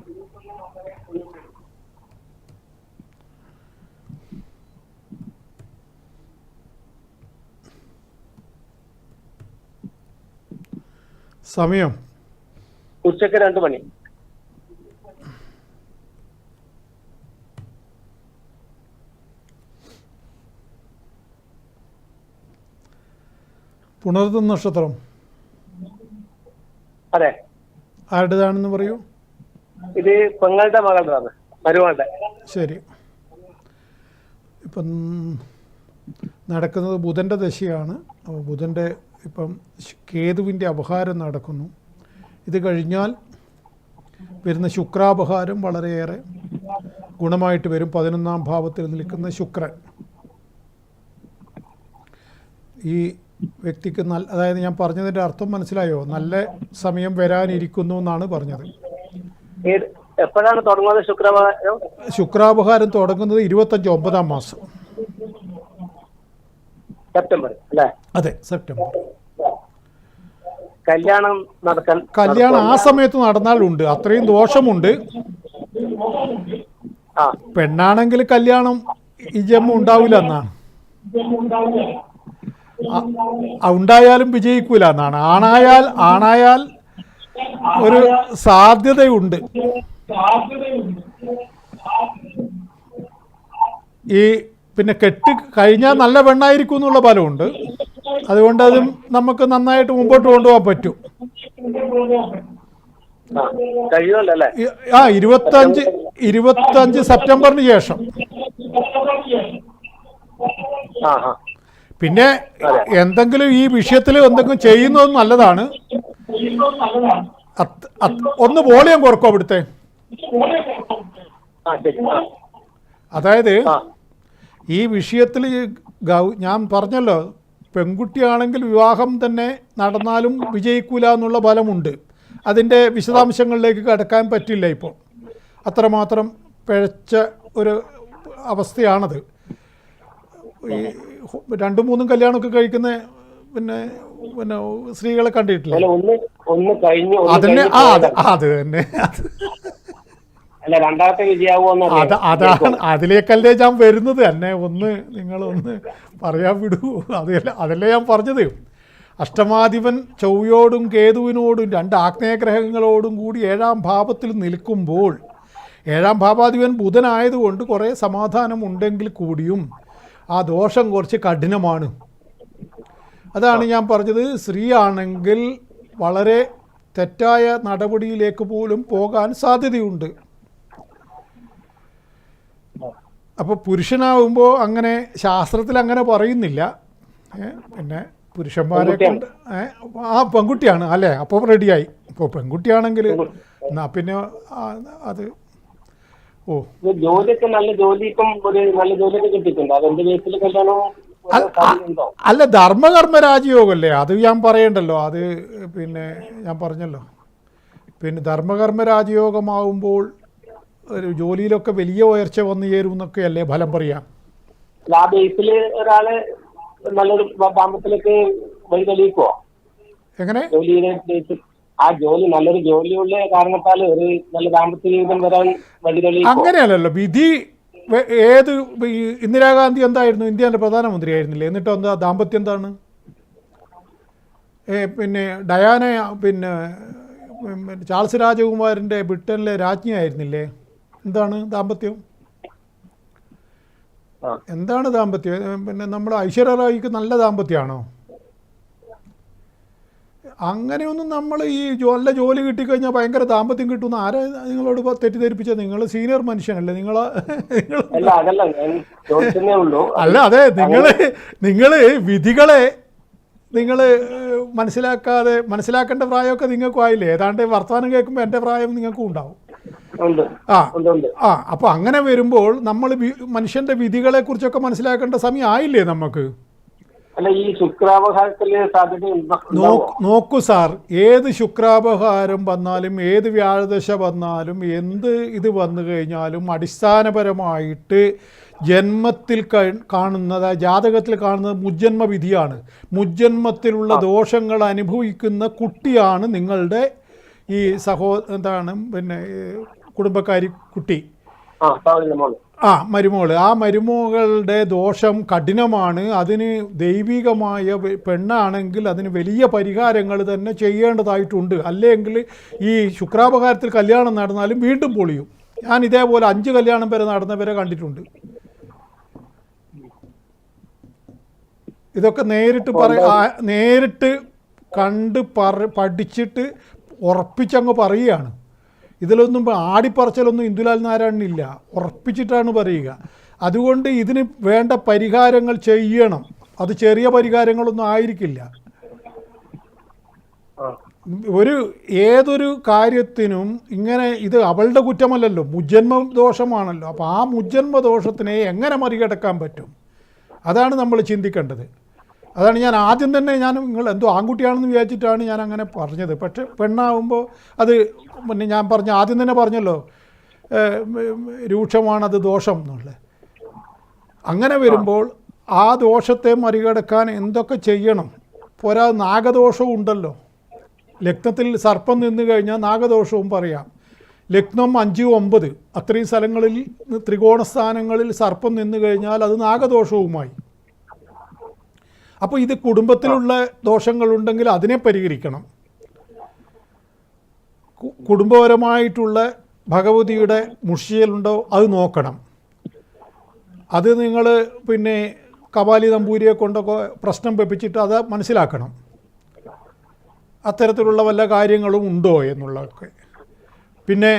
സമയം ഉച്ചക്ക് 2 മണി. പുണർദം നക്ഷത്രം അതെ. ആരുടേതാണെന്ന് പറയൂ. ഇത് പെങ്ങളുടെ മകളുടെ, മരുമകളുടെ. ശരി. ഇപ്പം നടക്കുന്നത് ബുധൻ്റെ ദശയാണ്. അപ്പോൾ ബുധൻ്റെ ഇപ്പം കേതുവിൻ്റെ അപഹാരം നടക്കുന്നു. ഇത് കഴിഞ്ഞാൽ വരുന്ന ശുക്രാപഹാരം വളരെയേറെ ഗുണമായിട്ട് വരും. 11ാം ഭാവത്തിൽ നിൽക്കുന്ന ശുക്രൻ ഈ വ്യക്തിക്ക് അതായത് ഞാൻ പറഞ്ഞതിൻ്റെ അർത്ഥം മനസ്സിലായോ? നല്ല സമയം വരാനിരിക്കുന്നു എന്നാണ് പറഞ്ഞത്. എപ്പോഴാണ് തുടങ്ങുന്നത് ശുക്രവാരം? ശുക്രാപഹാരം തുടങ്ങുന്നത് 25/9 മാസം, സെപ്റ്റംബർ അല്ലേ? അതെ, സെപ്റ്റംബർ. കല്യാണം ആ സമയത്ത് നടന്നാലുണ്ട്, അത്രയും ദോഷമുണ്ട്. പെണ്ണാണെങ്കിൽ കല്യാണം ഈ ജന്മം ഉണ്ടാവില്ല എന്നാണ്, ഉണ്ടായാലും വിജയിക്കൂല എന്നാണ്. ആണായാൽ ഒരു സാധ്യതയുണ്ട്. ഈ പിന്നെ കെട്ടി കഴിഞ്ഞാൽ നല്ല പെണ്ണായിരിക്കും എന്നുള്ള ഫലമുണ്ട്. അതുകൊണ്ട് അതും നമുക്ക് നന്നായിട്ട് മുമ്പോട്ട് കൊണ്ടുപോകാൻ പറ്റും. 25 സെപ്റ്റംബറിന് ശേഷം. പിന്നെ എന്തെങ്കിലും ഈ വിഷയത്തിൽ എന്തെങ്കിലും ചെയ്യുന്നത് നല്ലതാണ്. ഒന്ന് വോളിയം കുറക്കും അവിടുത്തെ. അതായത് ഈ വിഷയത്തിൽ ഞാൻ പറഞ്ഞല്ലോ, പെൺകുട്ടിയാണെങ്കിൽ വിവാഹം തന്നെ നടന്നാലും വിജയിക്കൂല എന്നുള്ള ഫലമുണ്ട്. അതിൻ്റെ വിശദാംശങ്ങളിലേക്ക് കടക്കാൻ പറ്റില്ല ഇപ്പോൾ, അത്രമാത്രം പിഴച്ച ഒരു അവസ്ഥയാണത്. ഈ 2-3 കല്യാണമൊക്കെ കഴിക്കുന്ന പിന്നെ സ്ത്രീകളെ കണ്ടിട്ടില്ല. അതിനെ അത് തന്നെ അതാണ്, അതിലേക്കല്ലേ ഞാൻ വരുന്നത്. എന്നെ നിങ്ങളൊന്ന് പറയാൻ വിടൂ. അതല്ലേ ഞാൻ പറഞ്ഞത്. അഷ്ടമാധിപൻ ചൊവ്വയോടും കേതുവിനോടും 2 ആഗ്നേയഗ്രഹങ്ങളോടും കൂടി 7ാം ഭാവത്തിൽ നിൽക്കുമ്പോൾ, 7ാം ഭാവാധിപൻ ബുധനായതുകൊണ്ട് കുറേ സമാധാനം ഉണ്ടെങ്കിൽ കൂടിയും ആ ദോഷം കുറച്ച് കഠിനമാണ്. അതാണ് ഞാൻ പറഞ്ഞത്. സ്ത്രീ ആണെങ്കിൽ വളരെ തെറ്റായ നടപടിയിലേക്ക് പോലും പോകാൻ സാധ്യതയുണ്ട്. അപ്പോൾ പുരുഷനാവുമ്പോൾ അങ്ങനെ ശാസ്ത്രത്തിൽ അങ്ങനെ പറയുന്നില്ല. പിന്നെ പുരുഷന്മാരെ കൊണ്ട് പെൺകുട്ടിയാണ് അല്ലേ, അപ്പോൾ റെഡിയായി. ഇപ്പോൾ പെൺകുട്ടിയാണെങ്കിൽ എന്നാ പിന്നെ അത് ജോലിയൊക്കെ നല്ല ജോലി, ഇപ്പം ഒരു നല്ല ജോലിയൊക്കെ കിട്ടിയിട്ടുണ്ട്. അതെന്റെ കേസിൽ കല്യാണം അല്ല, ധർമ്മകർമ്മ രാജയോഗമല്ലേ, അത് ഞാൻ പറയണ്ടല്ലോ. അത് പിന്നെ ഞാൻ പറഞ്ഞല്ലോ. പിന്നെ ധർമ്മകർമ്മ രാജയോഗമാവുമ്പോൾ ഒരു ജോലിയിലൊക്കെ വലിയ ഉയർച്ച വന്നു ചേരും എന്നൊക്കെയല്ലേ ഫലം പറയാം. ആ ബേസിൽ ഒരാള് നല്ലൊരു ദാമ്പത്യത്തിലേക്ക് വഴി തെളിയിക്കുവോ? എങ്ങനെ? ജോലിയുടെ ബേസിൽ ആ ജോലി നല്ലൊരു ജോലിയുള്ള കാരണത്താൽ ഒരു നല്ല ദാമ്പത്യ ജീവിതം വരാൻ വഴി തെളിയിക്കുവോ? അങ്ങനെയല്ലല്ലോ വിധി. ഏത് ഇന്ദിരാഗാന്ധി എന്തായിരുന്നു? ഇന്ത്യയുടെ പ്രധാനമന്ത്രി ആയിരുന്നില്ലേ? എന്നിട്ടോ എന്താ ദാമ്പത്യം എന്താണ്? പിന്നെ ഡയാന പിന്നെ ചാൾസ് രാജകുമാരൻ്റെ ബ്രിട്ടനിലെ രാജ്ഞിയായിരുന്നില്ലേ? എന്താണ് ദാമ്പത്യം? എന്താണ് ദാമ്പത്യം? പിന്നെ നമ്മുടെ ഐശ്വര്യ റായിക്ക് നല്ല ദാമ്പത്യമാണോ? അങ്ങനെയൊന്നും നമ്മൾ ഈ നല്ല ജോലി കിട്ടിക്കഴിഞ്ഞാൽ ഭയങ്കര ദാമ്പത്യം കിട്ടുമെന്ന് ആരാ നിങ്ങളോട് തെറ്റിദ്ധരിപ്പിച്ചത്? നിങ്ങൾ സീനിയർ മനുഷ്യനല്ലേ? അല്ല, അതെ, നിങ്ങൾ വിധികളെ നിങ്ങൾ മനസ്സിലാക്കേണ്ട പ്രായമൊക്കെ നിങ്ങൾക്കും ആയില്ലേ? ഏതാണ്ട് വർത്തമാനം കേൾക്കുമ്പോൾ എൻ്റെ പ്രായം നിങ്ങൾക്കും ഉണ്ടാവും. അപ്പോൾ അങ്ങനെ വരുമ്പോൾ നമ്മൾ മനുഷ്യൻ്റെ വിധികളെ കുറിച്ചൊക്കെ മനസ്സിലാക്കേണ്ട സമയം ആയില്ലേ നമുക്ക്? നോക്കൂ സാർ, ഏത് ശുക്രാപഹാരം വന്നാലും ഏത് വ്യാഴദശ വന്നാലും എന്ത് ഇത് വന്നു കഴിഞ്ഞാലും അടിസ്ഥാനപരമായിട്ട് ജന്മത്തിൽ കാണുന്നത്, ജാതകത്തിൽ കാണുന്നത് മുജ്ജന്മ വിധിയാണ്. മുജ്ജന്മത്തിലുള്ള ദോഷങ്ങൾ അനുഭവിക്കുന്ന കുട്ടിയാണ് നിങ്ങളുടെ ഈ എന്താണ് പിന്നെ കുടുംബക്കാരി കുട്ടി, മരുമോള്. ആ മരുമകളുടെ ദോഷം കഠിനമാണ്. അതിന് ദൈവികമായ പെണ്ണാണെങ്കിൽ അതിന് വലിയ പരിഹാരങ്ങൾ തന്നെ ചെയ്യേണ്ടതായിട്ടുണ്ട്. അല്ലെങ്കിൽ ഈ ശുക്രാപഹാരത്തിൽ കല്യാണം നടന്നാലും വീണ്ടും പൊളിയും. ഞാൻ ഇതേപോലെ 5 കല്യാണം വരെ നടന്നവരെ കണ്ടിട്ടുണ്ട്. ഇതൊക്കെ നേരിട്ട് കണ്ട് പഠിച്ചിട്ട് ഉറപ്പിച്ചങ്ങ് പറയുകയാണ്. ഇതിലൊന്നും ആടിപ്പറച്ചലൊന്നും ഇന്ദുലാൽ നാരായണനില്ല, ഉറപ്പിച്ചിട്ടാണ് പറയുക. അതുകൊണ്ട് ഇതിന് വേണ്ട പരിഹാരങ്ങൾ ചെയ്യണം. അത് ചെറിയ പരിഹാരങ്ങളൊന്നും ആയിരിക്കില്ല. ഏതൊരു കാര്യത്തിനും ഇങ്ങനെ ഇത് അവളുടെ കുറ്റമല്ലല്ലോ, മുജ്ജന്മ ദോഷമാണല്ലോ. അപ്പോൾ ആ മുജ്ജന്മ ദോഷത്തിനെ എങ്ങനെ മറികടക്കാൻ പറ്റും? അതാണ് നമ്മൾ ചിന്തിക്കേണ്ടത്. അതാണ് ഞാൻ ആദ്യം തന്നെ നിങ്ങൾ എന്തോ ആൺകുട്ടിയാണെന്ന് വിചാരിച്ചിട്ടാണ് ഞാൻ അങ്ങനെ പറഞ്ഞത്. പക്ഷെ പെണ്ണാവുമ്പോൾ അത് പിന്നെ ഞാൻ ആദ്യം തന്നെ പറഞ്ഞല്ലോ, രൂക്ഷമാണത് ദോഷം എന്നുള്ളത്. അങ്ങനെ വരുമ്പോൾ ആ ദോഷത്തെ മറികടക്കാൻ എന്തൊക്കെ ചെയ്യണം? പോരാ, നാഗദോഷവും ഉണ്ടല്ലോ. ലഗ്നത്തിൽ സർപ്പം നിന്ന് കഴിഞ്ഞാൽ നാഗദോഷവും പറയാം. ലഗ്നം 5, 9 അത്രയും സ്ഥലങ്ങളിൽ ത്രികോണസ്ഥാനങ്ങളിൽ സർപ്പം നിന്ന് കഴിഞ്ഞാൽ അത് നാഗദോഷവുമായി. അപ്പോൾ ഇത് കുടുംബത്തിലുള്ള ദോഷങ്ങളുണ്ടെങ്കിൽ അതിനെ പരിഹരിക്കണം. കുടുംബപരമായിട്ടുള്ള ഭഗവതിയുടെ മുഷിയലുണ്ടോ അത് നോക്കണം. അത് നിങ്ങൾ പിന്നെ കപാലി നമ്പൂരിയെ കൊണ്ടൊക്കെ പ്രശ്നം വെപ്പിച്ചിട്ട് അത് മനസ്സിലാക്കണം. അത്തരത്തിലുള്ള വല്ല കാര്യങ്ങളും ഉണ്ടോ എന്നുള്ളതൊക്കെ. പിന്നെ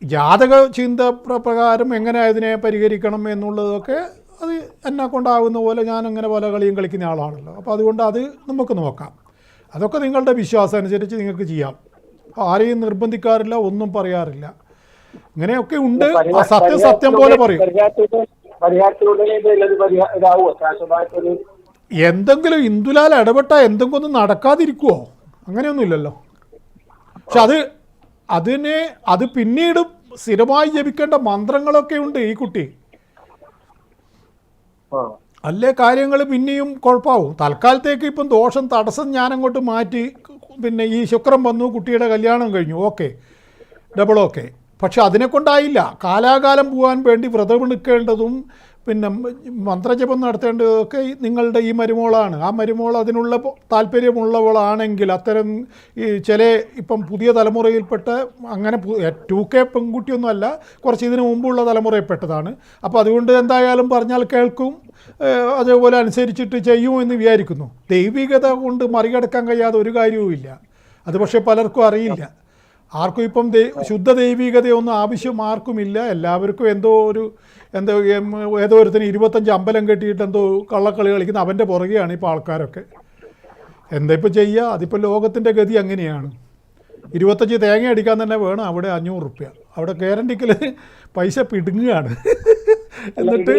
ജാതക ചിന്ത പ്രകാരം എങ്ങനെ അതിനെ പരിഹരിക്കണം എന്നുള്ളതൊക്കെ അത് എന്നെ കൊണ്ടാകുന്ന പോലെ ഞാനങ്ങനെ പല കളിയും കളിക്കുന്ന ആളാണല്ലോ. അപ്പോൾ അതുകൊണ്ട് അത് നമുക്ക് നോക്കാം. അതൊക്കെ നിങ്ങളുടെ വിശ്വാസം അനുസരിച്ച് നിങ്ങൾക്ക് ചെയ്യാം. ആരെയും നിർബന്ധിക്കാറില്ല, ഒന്നും പറയാറില്ല. ഇങ്ങനെയൊക്കെ ഉണ്ട്. സത്യം പോലെ പറയും. എന്തെങ്കിലും ഇന്ദുലാൽ ഇടപെട്ടാൽ എന്തെങ്കിലും ഒന്നും നടക്കാതിരിക്കുമോ? അങ്ങനെയൊന്നുമില്ലല്ലോ. പക്ഷെ അത് പിന്നീട് സ്ഥിരമായി ജപിക്കേണ്ട മന്ത്രങ്ങളൊക്കെ ഉണ്ട് ഈ കുട്ടി. അല്ലേ കാര്യങ്ങൾ പിന്നെയും കുഴപ്പമാവും. തൽക്കാലത്തേക്ക് ഇപ്പം ദോഷം തടസ്സം ഞാനങ്ങോട്ട് മാറ്റി, പിന്നെ ഈ ശുക്രം വന്നു, കുട്ടിയുടെ കല്യാണം കഴിഞ്ഞു, ഓക്കെ, ഡബിൾ ഓക്കെ. പക്ഷെ അതിനെക്കൊണ്ടായില്ല. കാലാകാലം പോകാൻ വേണ്ടി വ്രതമെടുക്കേണ്ടതും പിന്നെ മന്ത്രജപം നടത്തേണ്ടതൊക്കെ നിങ്ങളുടെ ഈ മരുമോളാണ്. ആ മരുമോൾ അതിനുള്ള താല്പര്യമുള്ളവളാണെങ്കിൽ അത്തരം ഈ ഇപ്പം പുതിയ തലമുറയിൽപ്പെട്ട അങ്ങനെ 2K പെൺകുട്ടിയൊന്നുമല്ല, കുറച്ച് ഇതിനു മുമ്പുള്ള തലമുറയിൽപ്പെട്ടതാണ്. അപ്പോൾ അതുകൊണ്ട് എന്തായാലും പറഞ്ഞാൽ കേൾക്കും, അതേപോലെ അനുസരിച്ചിട്ട് ചെയ്യുമെന്ന് വിചാരിക്കുന്നു. ദൈവികത കൊണ്ട് മറികടക്കാൻ കഴിയാതെ ഒരു കാര്യവുമില്ല. അത് പക്ഷേ പലർക്കും അറിയില്ല. ആർക്കും ഇപ്പം ശുദ്ധ ദൈവികതയൊന്നും ആവശ്യം ആർക്കുമില്ല. എല്ലാവർക്കും ഏതോ ഒരുത്തിന് 25 അമ്പലം കെട്ടിയിട്ട് എന്തോ കള്ളക്കളി കളിക്കുന്ന അവൻ്റെ പുറകെയാണ് ഇപ്പോൾ ആൾക്കാരൊക്കെ. എന്താ ഇപ്പോൾ ചെയ്യുക? അതിപ്പോൾ ലോകത്തിൻ്റെ ഗതി അങ്ങനെയാണ്. 25 തേങ്ങ അടിക്കാൻ തന്നെ വേണം അവിടെ 500 റുപ്യ. അവിടെ ഗ്യാരണ്ടിക്കൽ പൈസ പിടുങ്ങുകയാണ്. എന്നിട്ട്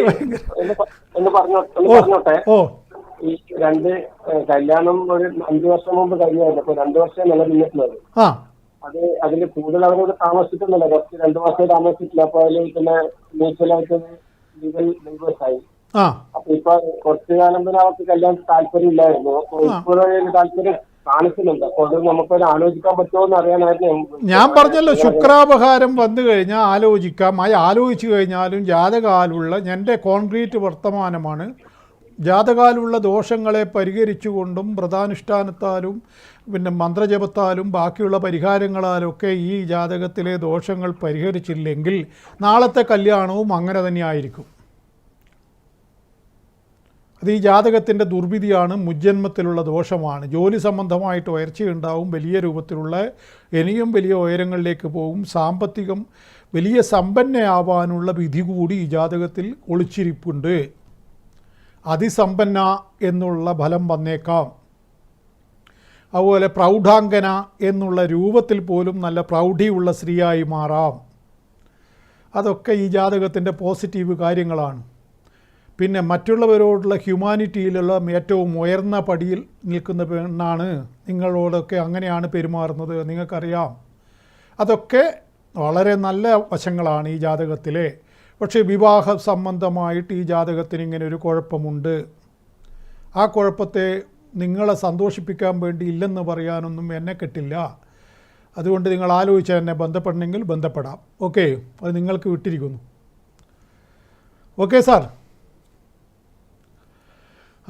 ഈ 2 കല്യാണം ഒരു 5 വർഷം മുമ്പ് കഴിഞ്ഞായിരുന്നു. അപ്പോൾ 2 വർഷം നിലനിന്നിട്ടുള്ളത്. അതിൽ കൂടുതൽ അവരോട് താമസിക്കുന്നില്ല. കുറച്ച് 2 വർഷം താമസിച്ചിട്ടില്ല. അപ്പൊ അതിൽ പിന്നെ മ്യൂച്വലായിട്ട് ലീഗൽ ഡിവോഴ്സ് ആയി. അപ്പൊ ഇപ്പൊ കുറച്ചു കാലം പിന്നെ അവർക്ക് കല്യാണം താല്പര്യമില്ലായിരുന്നു. അപ്പൊ ഇപ്പോഴും താല്പര്യം കാണിക്കുന്നുണ്ട്. അപ്പൊ അത് നമുക്കൊരു ആലോചിക്കാൻ പറ്റുമോ എന്ന് അറിയാനായിരുന്നു ഞാൻ പറഞ്ഞല്ലോ. ശുക്രാപഹാരം വന്നു കഴിഞ്ഞാൽ ആലോചിക്കാം. ആലോചിച്ചു കഴിഞ്ഞാലും ജാതകാലുള്ള എൻ്റെ കോൺക്രീറ്റ് വർത്തമാനമാണ്. ജാതകാലുള്ള ദോഷങ്ങളെ പരിഹരിച്ചുകൊണ്ടും വ്രതാനുഷ്ഠാനത്താലും പിന്നെ മന്ത്രജപത്താലും ബാക്കിയുള്ള പരിഹാരങ്ങളാലൊക്കെ ഈ ജാതകത്തിലെ ദോഷങ്ങൾ പരിഹരിച്ചില്ലെങ്കിൽ നാളത്തെ കല്യാണവും അങ്ങനെ തന്നെ ആയിരിക്കും. അത് ഈ ജാതകത്തിൻ്റെ ദുർവിധിയാണ്, മുജ്ജന്മത്തിലുള്ള ദോഷമാണ്. ജോലി സംബന്ധമായിട്ട് ഉയർച്ചയുണ്ടാവും, വലിയ രൂപത്തിലുള്ള ഇനിയും വലിയ ഉയരങ്ങളിലേക്ക് പോകും, സാമ്പത്തികം വലിയ സമ്പന്നയാവാനുള്ള വിധി കൂടി ഈ ജാതകത്തിൽ ഒളിച്ചിരിപ്പുണ്ട്. അതിസമ്പന്ന എന്നുള്ള ഫലം വന്നേക്കാം. അതുപോലെ പ്രൗഢാംഗന എന്നുള്ള രൂപത്തിൽ പോലും നല്ല പ്രൗഢിയുള്ള സ്ത്രീയായി മാറാം. അതൊക്കെ ഈ ജാതകത്തിൻ്റെ പോസിറ്റീവ് കാര്യങ്ങളാണ്. പിന്നെ മറ്റുള്ളവരോടുള്ള ഹ്യൂമാനിറ്റിയിലുള്ള ഏറ്റവും ഉയർന്ന പടിയിൽ നിൽക്കുന്ന പെണ്ണാണ്, നിങ്ങളോടൊക്കെ അങ്ങനെയാണ് പെരുമാറുന്നത്, നിങ്ങൾക്കറിയാം. അതൊക്കെ വളരെ നല്ല വശങ്ങളാണ് ഈ ജാതകത്തിലെ. പക്ഷേ വിവാഹ സംബന്ധമായിട്ട് ഈ ജാതകത്തിന് ഇങ്ങനെ ഒരു കുഴപ്പമുണ്ട്. ആ കുഴപ്പത്തെ നിങ്ങളെ സന്തോഷിപ്പിക്കാൻ വേണ്ടി ഇല്ലെന്ന് പറയാനൊന്നും എന്നെ കിട്ടില്ല. അതുകൊണ്ട് നിങ്ങൾ ആലോചിച്ച് എന്നെ ബന്ധപ്പെടണമെങ്കിൽ ബന്ധപ്പെടാം. ഓക്കെ, അത് നിങ്ങൾക്ക് വിട്ടിരിക്കുന്നു. Okay sir.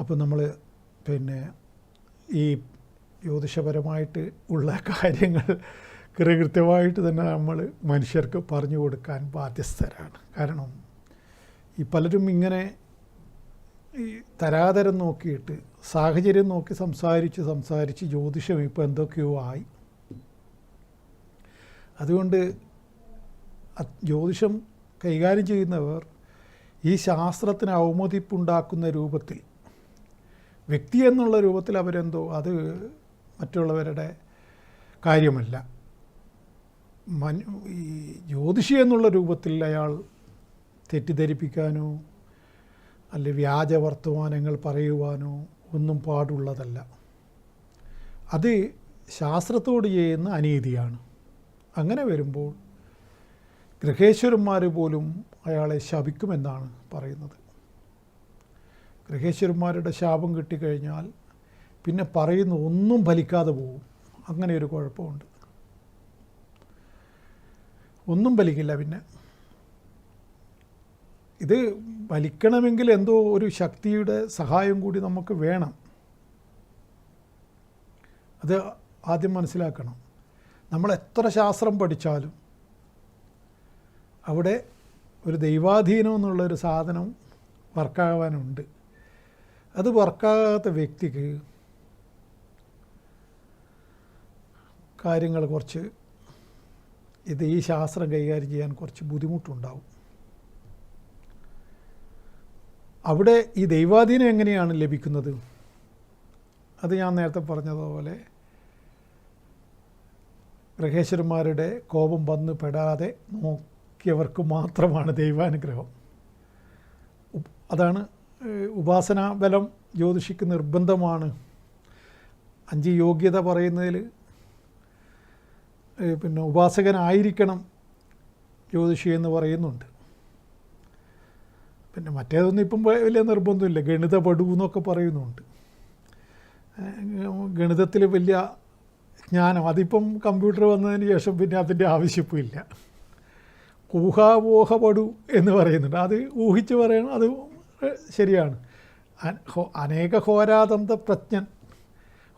അപ്പോൾ നമ്മൾ പിന്നെ ഈ ജ്യോതിഷപരമായിട്ട് ഉള്ള കാര്യങ്ങൾ കൃത്യമായിട്ട് തന്നെ നമ്മൾ മനുഷ്യർക്ക് പറഞ്ഞു കൊടുക്കാൻ ബാധ്യസ്ഥരാണ്. കാരണം ഈ പലരും ഇങ്ങനെ ഈ തരാതരം നോക്കിയിട്ട് സാഹചര്യം നോക്കി സംസാരിച്ച് ജ്യോതിഷം ഇപ്പോൾ എന്തൊക്കെയോ ആയി. അതുകൊണ്ട് ജ്യോതിഷം കൈകാര്യം ചെയ്യുന്നവർ ഈ ശാസ്ത്രത്തിന് അവമതിപ്പുണ്ടാക്കുന്ന രൂപത്തിൽ, വ്യക്തി എന്നുള്ള രൂപത്തിൽ അവരെന്തോ, അത് മറ്റുള്ളവരുടെ കാര്യമല്ല. ഈ ജ്യോതിഷി എന്നുള്ള രൂപത്തിൽ അയാൾ തെറ്റിദ്ധരിപ്പിക്കാനോ അല്ലെ വ്യാജ വർത്തമാനങ്ങൾ പറയുവാനോ ഒന്നും പാടുള്ളതല്ല. അത് ശാസ്ത്രത്തോട് ചെയ്യുന്ന അനീതിയാണ്. അങ്ങനെ വരുമ്പോൾ ഗൃഹേശ്വരന്മാർ പോലും അയാളെ ശപിക്കുമെന്നാണ് പറയുന്നത്. ഗൃഹേശ്വരന്മാരുടെ ശാപം കിട്ടിക്കഴിഞ്ഞാൽ പിന്നെ പറയുന്ന ഒന്നും ഫലിക്കാതെ പോകും. അങ്ങനെ ഒരു കുഴപ്പമുണ്ട്. ഒന്നും ഫലിക്കില്ല. പിന്നെ ഇത് ഫലിക്കണമെങ്കിൽ എന്തോ ഒരു ശക്തിയുടെ സഹായം കൂടി നമുക്ക് വേണം. അത് ആദ്യം മനസ്സിലാക്കണം. നമ്മൾ എത്ര ശാസ്ത്രം പഠിച്ചാലും അവിടെ ഒരു ദൈവാധീനം എന്നുള്ളൊരു സാധനം വർക്കാവാനുണ്ട്. അത് വർക്കാകാത്ത വ്യക്തിക്ക് കാര്യങ്ങൾ കുറച്ച് ഈ ശാസ്ത്രം കൈകാര്യം ചെയ്യാൻ കുറച്ച് ബുദ്ധിമുട്ടുണ്ടാവും. അവിടെ ഈ ദൈവാധീനം എങ്ങനെയാണ് ലഭിക്കുന്നത്? അത് ഞാൻ നേരത്തെ പറഞ്ഞതുപോലെ ഗൃഹേശ്വരന്മാരുടെ കോപം വന്ന് പെടാതെ നോക്കിയവർക്ക് മാത്രമാണ് ദൈവാനുഗ്രഹം. അതാണ് ഉപാസനാ ബലം ജ്യോതിഷിക്ക് നിർബന്ധമാണ്. 5 യോഗ്യത പറയുന്നതിൽ പിന്നെ ഉപാസകനായിരിക്കണം ജ്യോതിഷി എന്ന് പറയുന്നുണ്ട്. പിന്നെ മറ്റേതൊന്നും ഇപ്പം വലിയ നിർബന്ധമില്ല. ഗണിത പഠു എന്നൊക്കെ പറയുന്നുണ്ട്. ഗണിതത്തിൽ വലിയ ജ്ഞാനം, അതിപ്പം കമ്പ്യൂട്ടർ വന്നതിന് ശേഷം പിന്നെ അതിൻ്റെ ആവശ്യമില്ല. ഊഹാവോഹ പഠു എന്ന് പറയുന്നുണ്ട്. അത് ഊഹിച്ച് പറയണം, അത് ശരിയാണ്. അനേക ഹോരാതന്ത്ര പ്രജ്ഞൻ,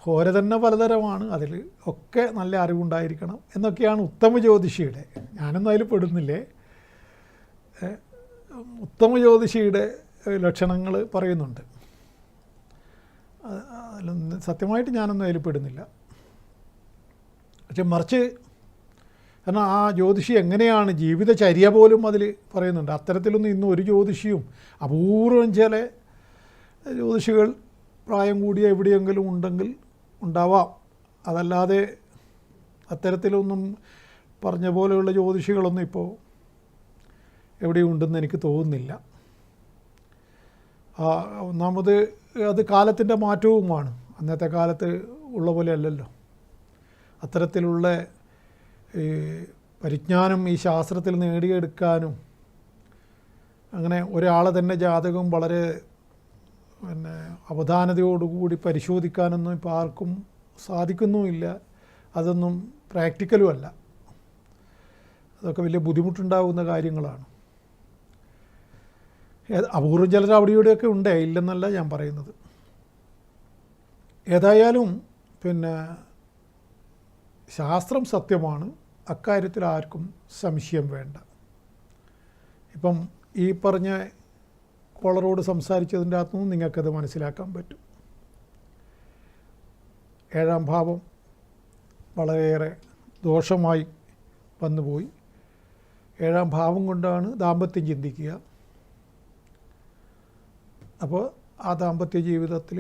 ഹോര തന്നെ പലതരമാണ്, അതിൽ ഒക്കെ നല്ല അറിവുണ്ടായിരിക്കണം എന്നൊക്കെയാണ് ഉത്തമ ജ്യോതിഷിയുടെ. ഞാനൊന്നും അതിൽ പെടുന്നില്ലേ. ഉത്തമ ജ്യോതിഷിയുടെ ലക്ഷണങ്ങൾ പറയുന്നുണ്ട്. അതിലൊന്നും സത്യമായിട്ട് ഞാനൊന്നും അതിൽ പെടുന്നില്ല. പക്ഷെ മറിച്ച് കാരണം ആ ജ്യോതിഷി എങ്ങനെയാണ് ജീവിതചര്യ പോലും അതിൽ പറയുന്നുണ്ട്. അത്തരത്തിലൊന്നും ഇന്നും ഒരു ജ്യോതിഷിയും, അപൂർവം ചില ജ്യോതിഷികൾ പ്രായം കൂടിയ എവിടെയെങ്കിലും ഉണ്ടെങ്കിൽ ഉണ്ടാവാം. അതല്ലാതെ അത്തരത്തിലൊന്നും പറഞ്ഞ പോലെയുള്ള ജ്യോതിഷികളൊന്നും ഇപ്പോൾ എവിടെയും ഉണ്ടെന്ന് എനിക്ക് തോന്നുന്നില്ല. ഒന്നാമത് അത് കാലത്തിൻ്റെ മാറ്റവുമാണ്. അന്നത്തെ കാലത്ത് ഉള്ള പോലെ അല്ലല്ലോ. അത്തരത്തിലുള്ള പരിജ്ഞാനം ഈ ശാസ്ത്രത്തിൽ നേടിയെടുക്കാനും അങ്ങനെ ഒരാളെ തന്നെ ജാതകം വളരെ പിന്നെ അവധാനതയോടുകൂടി പരിശോധിക്കാനൊന്നും ഇപ്പോൾ ആർക്കും സാധിക്കുന്നുമില്ല. അതൊന്നും പ്രാക്ടിക്കലും അല്ല. അതൊക്കെ വലിയ ബുദ്ധിമുട്ടുണ്ടാകുന്ന കാര്യങ്ങളാണ്. അപൂർവം ചിലർ അവിടെ ഇവിടെയൊക്കെ ഉണ്ട്, ഇല്ലെന്നല്ല ഞാൻ പറയുന്നത്. ഏതായാലും പിന്നെ ശാസ്ത്രം സത്യമാണ്, അക്കാര്യത്തിൽ ആർക്കും സംശയം വേണ്ട. ഇപ്പം ഈ പറഞ്ഞ കോളറോട് സംസാരിച്ചതിൻ്റെ അകത്തുനിന്ന് നിങ്ങൾക്കത് മനസ്സിലാക്കാൻ പറ്റും. 7ാം ഭാവം വളരെയേറെ ദോഷമായി വന്നുപോയി. 7ാം ഭാവം കൊണ്ടാണ് ദാമ്പത്യം ചിന്തിക്കുക. അപ്പോൾ ആ ദാമ്പത്യ ജീവിതത്തിൽ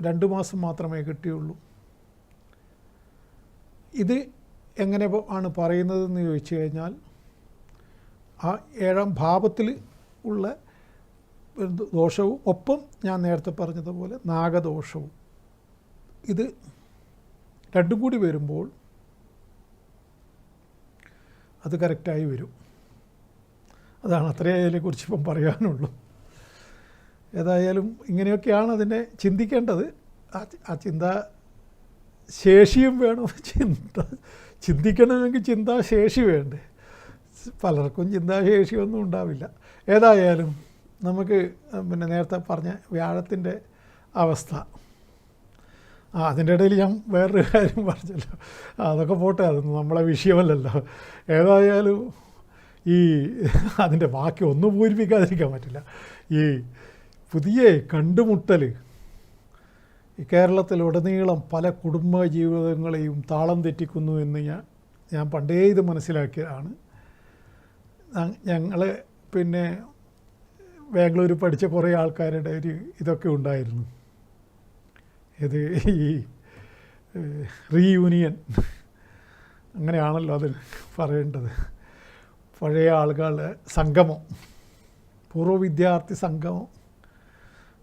2 മാസം മാത്രമേ കിട്ടിയുള്ളൂ. ഇത് എങ്ങനെ ആണ് പറയുന്നതെന്ന് ചോദിച്ചു കഴിഞ്ഞാൽ, ആ 7ാം ഭാവത്തിൽ ഉള്ള ദോഷവും ഒപ്പം ഞാൻ നേരത്തെ പറഞ്ഞതുപോലെ നാഗദോഷവും, ഇത് രണ്ടും കൂടി വരുമ്പോൾ അത് കറക്റ്റായി വരും. അതാണ് അത്രയേ അതിനെക്കുറിച്ച് ഇപ്പം പറയാനുള്ളൂ. ഏതായാലും ഇങ്ങനെയൊക്കെയാണ് അതിനെ ചിന്തിക്കേണ്ടത്. ആ ചിന്താ ശേഷിയും വേണം. ചിന്തിക്കണമെങ്കിൽ ചിന്താശേഷി വേണ്ടേ? പലർക്കും ചിന്താശേഷിയൊന്നും ഉണ്ടാവില്ല. ഏതായാലും നമുക്ക് പിന്നെ നേരത്തെ പറഞ്ഞ വ്യാഴത്തിൻ്റെ അവസ്ഥ, അതിൻ്റെ ഇടയിൽ ഞാൻ വേറൊരു കാര്യം പറഞ്ഞല്ലോ, അതൊക്കെ പോട്ടെ, അതൊന്നും നമ്മളെ വിഷയമല്ലല്ലോ. ഏതായാലും ഈ അതിൻ്റെ ബാക്കി ഒന്നും പൂരിപ്പിക്കാതിരിക്കാൻ പറ്റില്ല. ഈ പുതിയ കണ്ടുമുട്ടൽ ഈ കേരളത്തിലുടനീളം പല കുടുംബ ജീവിതങ്ങളെയും താളം തെറ്റിക്കുന്നു എന്ന് ഞാൻ പണ്ടേ ഇത് മനസ്സിലാക്കിയതാണ്. ഞങ്ങൾ പിന്നെ ബാംഗ്ലൂർ പഠിച്ച കുറേ ആൾക്കാരുടെ ഒരു ഇതൊക്കെ ഉണ്ടായിരുന്നു. ഇത് ഈ റീയൂണിയൻ അങ്ങനെയാണല്ലോ അതിന് പറയേണ്ടത്. പഴയ ആളുകളുടെ സംഗമം, പൂർവ്വ വിദ്യാർത്ഥി സംഗമം,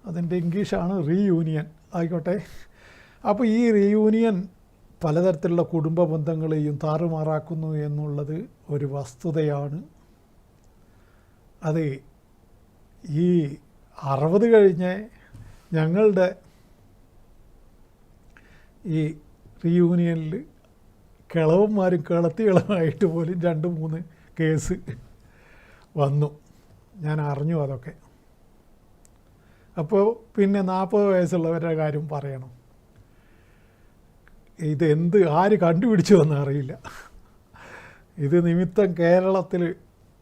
അതിൻ്റെ ഇംഗ്ലീഷാണ് റീയൂണിയൻ. ആയിക്കോട്ടെ. അപ്പോൾ ഈ റീയൂണിയൻ പലതരത്തിലുള്ള കുടുംബ ബന്ധങ്ങളെയും താറുമാറാക്കുന്നു എന്നുള്ളത് ഒരു വസ്തുതയാണ്. അത് ഈ 60 കഴിഞ്ഞ് ഞങ്ങളുടെ ഈ റീയൂണിയനിൽ കിളവന്മാരും കിളത്തികളുമായിട്ട് പോലും 2-3 കേസ് വന്നു. ഞാൻ അറിഞ്ഞു അതൊക്കെ. അപ്പോൾ പിന്നെ 40 വയസ്സുള്ളവരുടെ കാര്യം പറയണം. ഇത് ആര് കണ്ടുപിടിച്ചു എന്ന് അറിയില്ല. ഇത് നിമിത്തം കേരളത്തിൽ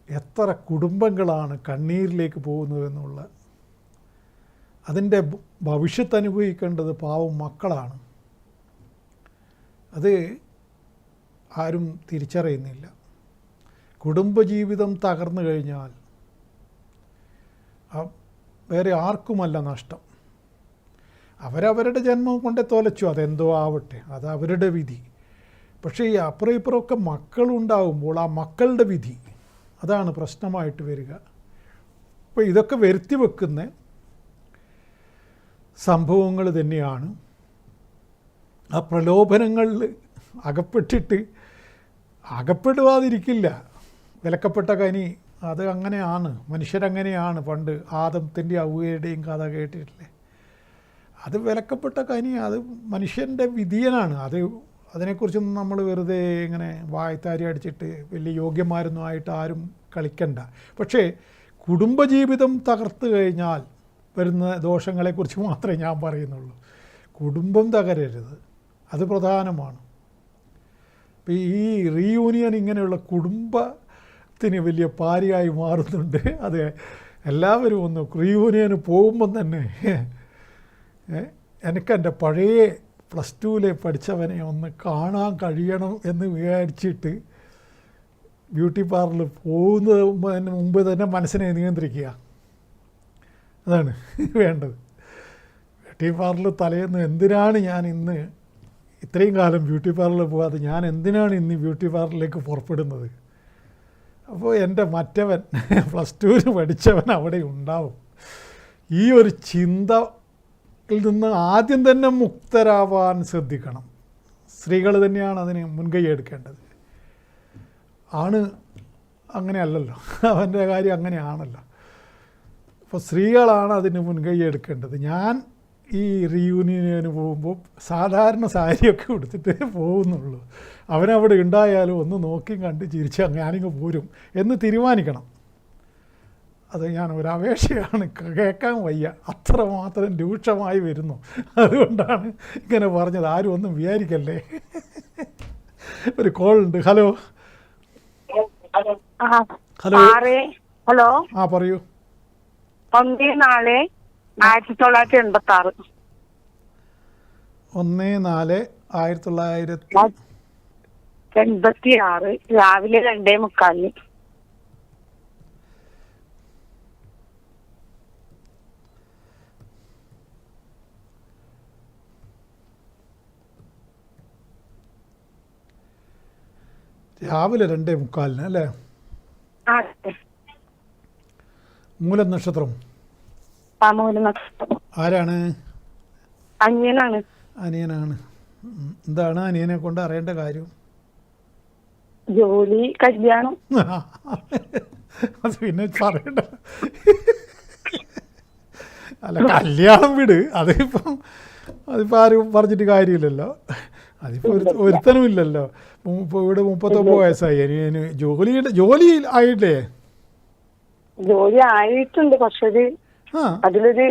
എത്ര കുടുംബങ്ങളാണ് കണ്ണീരിലേക്ക് പോകുന്നതെന്നുള്ള, അതിൻ്റെ ഭവിഷ്യത്ത് അനുഭവിക്കേണ്ടത് പാവം മക്കളാണ്. അത് ആരും തിരിച്ചറിയുന്നില്ല. കുടുംബജീവിതം തകർന്നു കഴിഞ്ഞാൽ വേറെ ആർക്കുമല്ല നഷ്ടം. അവരവരുടെ ജന്മം കൊണ്ടേ തോലച്ചു, അതെന്തോ ആവട്ടെ, അത് അവരുടെ വിധി. പക്ഷേ ഈ അപ്പുറം ഇപ്പുറമൊക്കെ മക്കളുണ്ടാകുമ്പോൾ ആ മക്കളുടെ വിധി, അതാണ് പ്രശ്നമായിട്ട് വരിക. അപ്പോൾ ഇതൊക്കെ വരുത്തി വെക്കുന്ന സംഭവങ്ങൾ തന്നെയാണ്. ആ പ്രലോഭനങ്ങളിൽ അകപ്പെടുവാതിരിക്കില്ല. വിലക്കപ്പെട്ട കനി, അത് അങ്ങനെയാണ്, മനുഷ്യരങ്ങനെയാണ്. പണ്ട് ആദത്തിൻ്റെ ഔവയുടെയും കഥ കേട്ടിട്ടില്ലേ? അത് വിലക്കപ്പെട്ട കനി, അത് മനുഷ്യൻ്റെ വിധിയനാണ്. അതിനെക്കുറിച്ചൊന്നും നമ്മൾ വെറുതെ ഇങ്ങനെ വായ്ത്താരി അടിച്ചിട്ട് വലിയ യോഗ്യന്മാരൊന്നും ആയിട്ട് ആരും കളിക്കണ്ട. പക്ഷേ കുടുംബജീവിതം തകർത്ത് കഴിഞ്ഞാൽ വരുന്ന ദോഷങ്ങളെക്കുറിച്ച് മാത്രമേ ഞാൻ പറയുന്നുള്ളൂ. കുടുംബം തകരരുത്, അത് പ്രധാനമാണ്. അപ്പോൾ ഈ റീയൂണിയൻ ഇങ്ങനെയുള്ള കുടുംബത്തിന് വലിയ പാരിയായി മാറുന്നുണ്ട്. അത് എല്ലാവരും ഒന്ന് റീയൂണിയന് പോകുമ്പം തന്നെ എനിക്കെൻ്റെ പഴയ +2 പഠിച്ചവനെ ഒന്ന് കാണാൻ കഴിയണം എന്ന് വിചാരിച്ചിട്ട് ബ്യൂട്ടി പാർലറിൽ പോകുന്നതിന് മുമ്പ് തന്നെ മനസ്സിനെ നിയന്ത്രിക്കുക. അതാണ് വേണ്ടത്. ബ്യൂട്ടി പാർലർ തലേന്ന് എന്തിനാണ് ഞാൻ ഇന്ന് ഇത്രയും കാലം ബ്യൂട്ടി പാർലറിൽ പോകാതെ ഞാൻ എന്തിനാണ് ഇന്ന് ബ്യൂട്ടി പാർലറിലേക്ക് പുറപ്പെടുന്നത്? അപ്പോൾ എൻ്റെ മറ്റവൻ +2 പഠിച്ചവൻ അവിടെ ഉണ്ടാവും. ഈ ഒരു ചിന്തയിൽ നിന്ന് ആദ്യം തന്നെ മുക്തരാവാൻ ശ്രദ്ധിക്കണം. സ്ത്രീകൾ തന്നെയാണ് അതിന് മുൻകൈ എടുക്കേണ്ടത്. ആണ് അങ്ങനെയല്ലല്ലോ, അവൻ്റെ കാര്യം അങ്ങനെയാണല്ലോ. അപ്പോൾ സ്ത്രീകളാണ് അതിന് മുൻകൈ എടുക്കേണ്ടത്. ഞാൻ ഈ റീയൂണിയന് പോകുമ്പോൾ സാധാരണ സാരിയൊക്കെ ഉടുത്തിട്ടേ പോകുന്നുള്ളൂ. അവനവിടെ ഉണ്ടായാലും ഒന്ന് നോക്കി കണ്ട് ചിരിച്ച് ഞാനിങ്ങ് പോരും എന്ന് തീരുമാനിക്കണം. അത് ഞാൻ ഒരു അപേക്ഷയാണ്, കേൾക്കാൻ വയ്യ, അത്രമാത്രം രൂക്ഷമായി വരുന്നു. അതുകൊണ്ടാണ് ഇങ്ങനെ പറഞ്ഞത്. ആരും ഒന്നും വിചാരിക്കല്ലേ. ഒരു കോൾ ഉണ്ട്. ഹലോ ഹലോ ഹലോ ആ പറയൂ. 1/4/1986. 1/4/1986 രാവിലെ 2:45. രാവിലെ 2:45 അല്ലേ? മൂലം നക്ഷത്രം ആരാണ്? അനിയനാണ്. അനിയനാണ്. എന്താണ് അനിയനെ കൊണ്ട് അറിയേണ്ട കാര്യം? ജോലി, കല്യാണം. അത് പിന്നെ പറയണ്ട. അല്ല, കല്യാണം വിട്, അതിപ്പം ആരും പറഞ്ഞിട്ട് കാര്യമില്ലല്ലോ. അതിപ്പോൾ ഒരുത്തനും ഇല്ലല്ലോ. ഇപ്പോൾ ഇവിടെ 39 വയസ്സായി. അനിയന് ജോലി ആയില്ലേ? ജോലി ആയിട്ടുണ്ട്. പക്ഷെ അതിലൊരു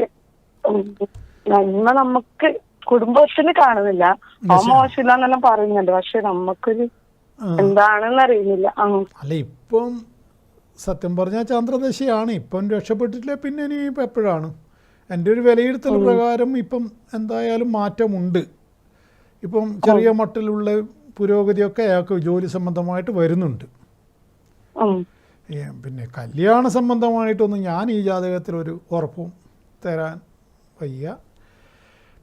നന്മ നമുക്ക് കുടുംബത്തിന് കാണുന്നില്ല. മോശമില്ല എന്നെല്ലാം പറയുന്നുണ്ട്. പക്ഷെ നമുക്കൊരു എന്താണെന്ന് അറിയുന്നില്ല. അല്ല, ഇപ്പം സത്യം പറഞ്ഞാൽ ചന്ദ്രദശയാണ്. ഇപ്പം രക്ഷപ്പെട്ടിട്ടില്ല, പിന്നെ ഇനിയിപ്പോൾ എപ്പോഴാണ്? എൻ്റെ ഒരു വിലയിരുത്തൽ പ്രകാരം ഇപ്പം എന്തായാലും മാറ്റമുണ്ട്. ഇപ്പം ചെറിയ മട്ടിലുള്ള പുരോഗതിയൊക്കെ അയാൾക്ക് ജോലി സംബന്ധമായിട്ട് വരുന്നുണ്ട്. പിന്നെ കല്യാണ സംബന്ധമായിട്ടൊന്നും ഞാൻ ഈ ജാതകത്തിലൊരു ഉറപ്പും തരാൻ വയ്യ.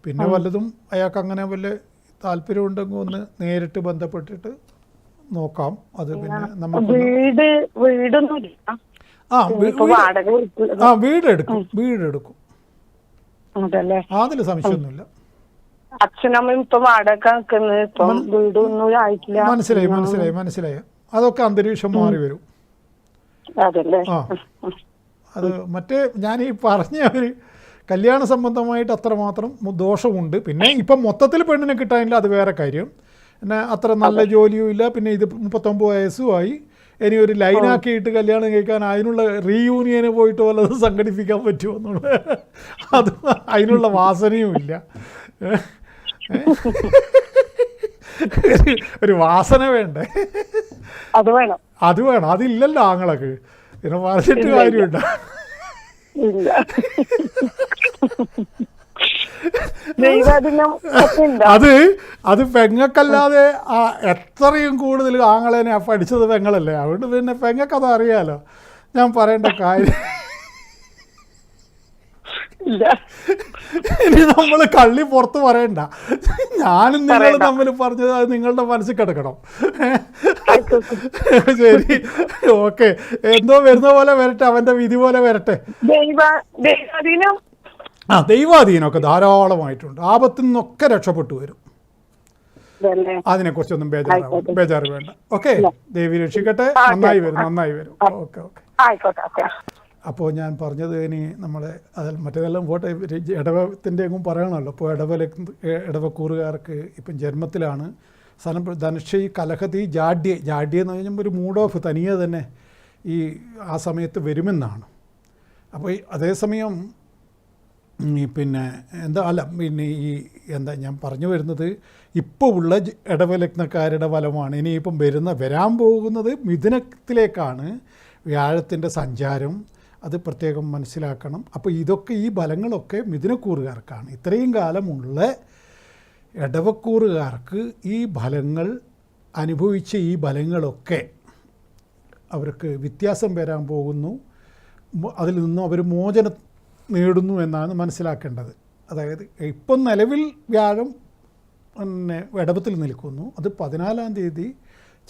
പിന്നെ വല്ലതും അയാൾക്ക് അങ്ങനെ വല്ല താല്പര്യമുണ്ടെങ്കിൽ ഒന്ന് നേരിട്ട് ബന്ധപ്പെട്ടിട്ട് നോക്കാം. അത് പിന്നെ നമുക്ക് വീടെടുക്കും. അതിൽ സംശയമൊന്നുമില്ല. അച്ഛനമ്മയും ഇപ്പൊ വാടക മനസ്സിലായി. അതൊക്കെ അന്തരീക്ഷം മാറി വരും. അത് മറ്റേ ഞാൻ ഈ പറഞ്ഞ ഒരു കല്യാണ സംബന്ധമായിട്ട് അത്രമാത്രം ദോഷമുണ്ട്. പിന്നെ ഇപ്പം മൊത്തത്തിൽ പെണ്ണിനെ കിട്ടാനില്ല, അത് വേറെ കാര്യം. പിന്നെ അത്ര നല്ല ജോലിയും ഇല്ല. പിന്നെ ഇത് 39 വയസ്സുമായി. ഇനി ഒരു ലൈനാക്കിയിട്ട് കല്യാണം കഴിക്കാൻ അതിനുള്ള റീയൂണിയന് പോയിട്ട് വല്ലതും സംഘടിപ്പിക്കാൻ പറ്റുമോ എന്നുള്ളത്, അത് അതിനുള്ള വാസനയും ഇല്ല. ഒരു വാസന വേണ്ടേ? അത് വേണം. അതില്ലല്ലോ ആങ്ങളൊക്കെ. പിന്നെ പറഞ്ഞിട്ട് കാര്യമുണ്ട. അത് പെങ്ങക്കല്ലാതെ എത്രയും കൂടുതൽ ആങ്ങളേനെ പഠിച്ചത് പെങ്ങളല്ലേ. അതുകൊണ്ട് പിന്നെ പെങ്ങക്കത് അറിയാലോ. ഞാൻ പറയേണ്ട കാര്യം ഇനി നമ്മൾ കള്ളി പുറത്ത് പറയണ്ട. ഞാനും നിങ്ങൾ തമ്മിൽ പറഞ്ഞത് അത് നിങ്ങളുടെ മനസ്സിൽ കിടക്കണം. ശരി, ഓക്കെ. എന്തോ വരുന്ന പോലെ വരട്ടെ, അവന്റെ വിധി പോലെ വരട്ടെ. ദൈവാധീനമൊക്കെ ധാരാളമായിട്ടുണ്ട്. ആപത്തിൽ നിന്നൊക്കെ രക്ഷപ്പെട്ടു വരും. അതിനെക്കുറിച്ചൊന്നും ബേജാറ് വേണ്ട. ഓക്കെ, ദേവി രക്ഷിക്കട്ടെ. നന്നായി വരും. ഓക്കെ. അപ്പോൾ ഞാൻ പറഞ്ഞത് ഇനി നമ്മളെ മറ്റേതെല്ലാം പോട്ടെ, ഇടവത്തിൻ്റെ എങ്ങും പറയണമല്ലോ. ഇപ്പോൾ ഇടവക്കൂറുകാർക്ക് ഇപ്പം ജന്മത്തിലാണ് ധനുഷി കലഹതി ജാഡ്യ എന്ന് കഴിഞ്ഞാൽ ഒരു മൂഡ് ഓഫ് തനിയെ തന്നെ ആ സമയത്ത് വരുമെന്നാണ്. അപ്പോൾ അതേസമയം പിന്നെ ഞാൻ പറഞ്ഞു വരുന്നത് ഇപ്പോൾ ഉള്ള ഇടവലഗ്നക്കാരുടെ ഫലമാണ്. ഇനിയിപ്പം വരാൻ പോകുന്നത് മിഥുനത്തിലേക്കാണ് വ്യാഴത്തിൻ്റെ സഞ്ചാരം. അത് പ്രത്യേകം മനസ്സിലാക്കണം. അപ്പോൾ ഇതൊക്കെ ഈ ഫലങ്ങളൊക്കെ മിഥുനക്കൂറുകാർക്കാണ്. ഇത്രയും കാലമുള്ള ഇടവക്കൂറുകാർക്ക് ഈ ഫലങ്ങൾ അനുഭവിച്ച ഈ ഫലങ്ങളൊക്കെ അവർക്ക് വ്യത്യാസം വരാൻ പോകുന്നു. അതിൽ നിന്നും അവർ മോചനം നേടുന്നു എന്നാണ് മനസ്സിലാക്കേണ്ടത്. അതായത് ഇപ്പം നിലവിൽ വ്യാഴം ഇടവത്തിൽ നിൽക്കുന്നു. അത് 14-ാം തീയതി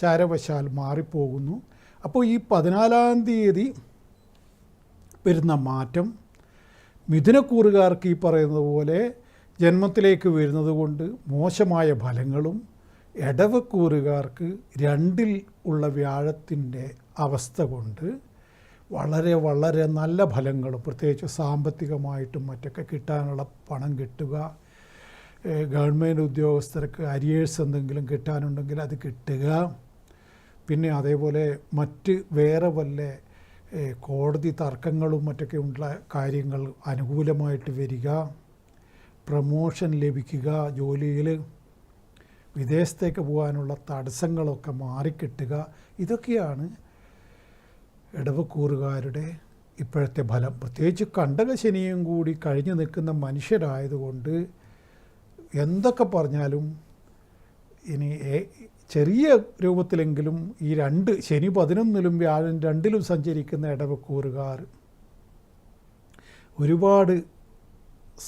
ചാരവശാൽ മാറിപ്പോകുന്നു. അപ്പോൾ ഈ 14-ാം തീയതി വരുന്ന മാറ്റം മിഥുനക്കൂറുകാർക്ക് ഈ പറയുന്നത് പോലെ ജന്മത്തിലേക്ക് വരുന്നത് കൊണ്ട് മോശമായ ഫലങ്ങളും, ഇടവക്കൂറുകാർക്ക് 2-ൽ ഉള്ള വ്യാഴത്തിൻ്റെ അവസ്ഥ കൊണ്ട് വളരെ വളരെ നല്ല ഫലങ്ങളും, പ്രത്യേകിച്ച് സാമ്പത്തികമായിട്ടും മറ്റൊക്കെ കിട്ടാനുള്ള പണം കിട്ടുക, ഗവൺമെൻറ് ഉദ്യോഗസ്ഥർക്ക് അരിയേഴ്സ് എന്തെങ്കിലും കിട്ടാനുണ്ടെങ്കിൽ അത് കിട്ടുക, പിന്നെ അതേപോലെ മറ്റ് വേറെ വല്ല കോടതി തർക്കങ്ങളും മറ്റൊക്കെ ഉള്ള കാര്യങ്ങൾ അനുകൂലമായിട്ട് വരിക, പ്രമോഷൻ ലഭിക്കുക, ജോലിയിൽ വിദേശത്തേക്ക് പോകാനുള്ള തടസ്സങ്ങളൊക്കെ മാറിക്കിട്ടുക, ഇതൊക്കെയാണ് ഇടവക്കൂറുകാരുടെ ഇപ്പോഴത്തെ ഫലം. പ്രത്യേകിച്ച് കണ്ടകശനിയും കൂടി കഴിഞ്ഞു നിൽക്കുന്ന മനുഷ്യരായതുകൊണ്ട് എന്തൊക്കെ പറഞ്ഞാലും ഇനി ചെറിയ രൂപത്തിലെങ്കിലും ഈ ശനി 11-ലും വ്യാഴം 2-ലും സഞ്ചരിക്കുന്ന ഇടവക്കൂറുകാർ ഒരുപാട്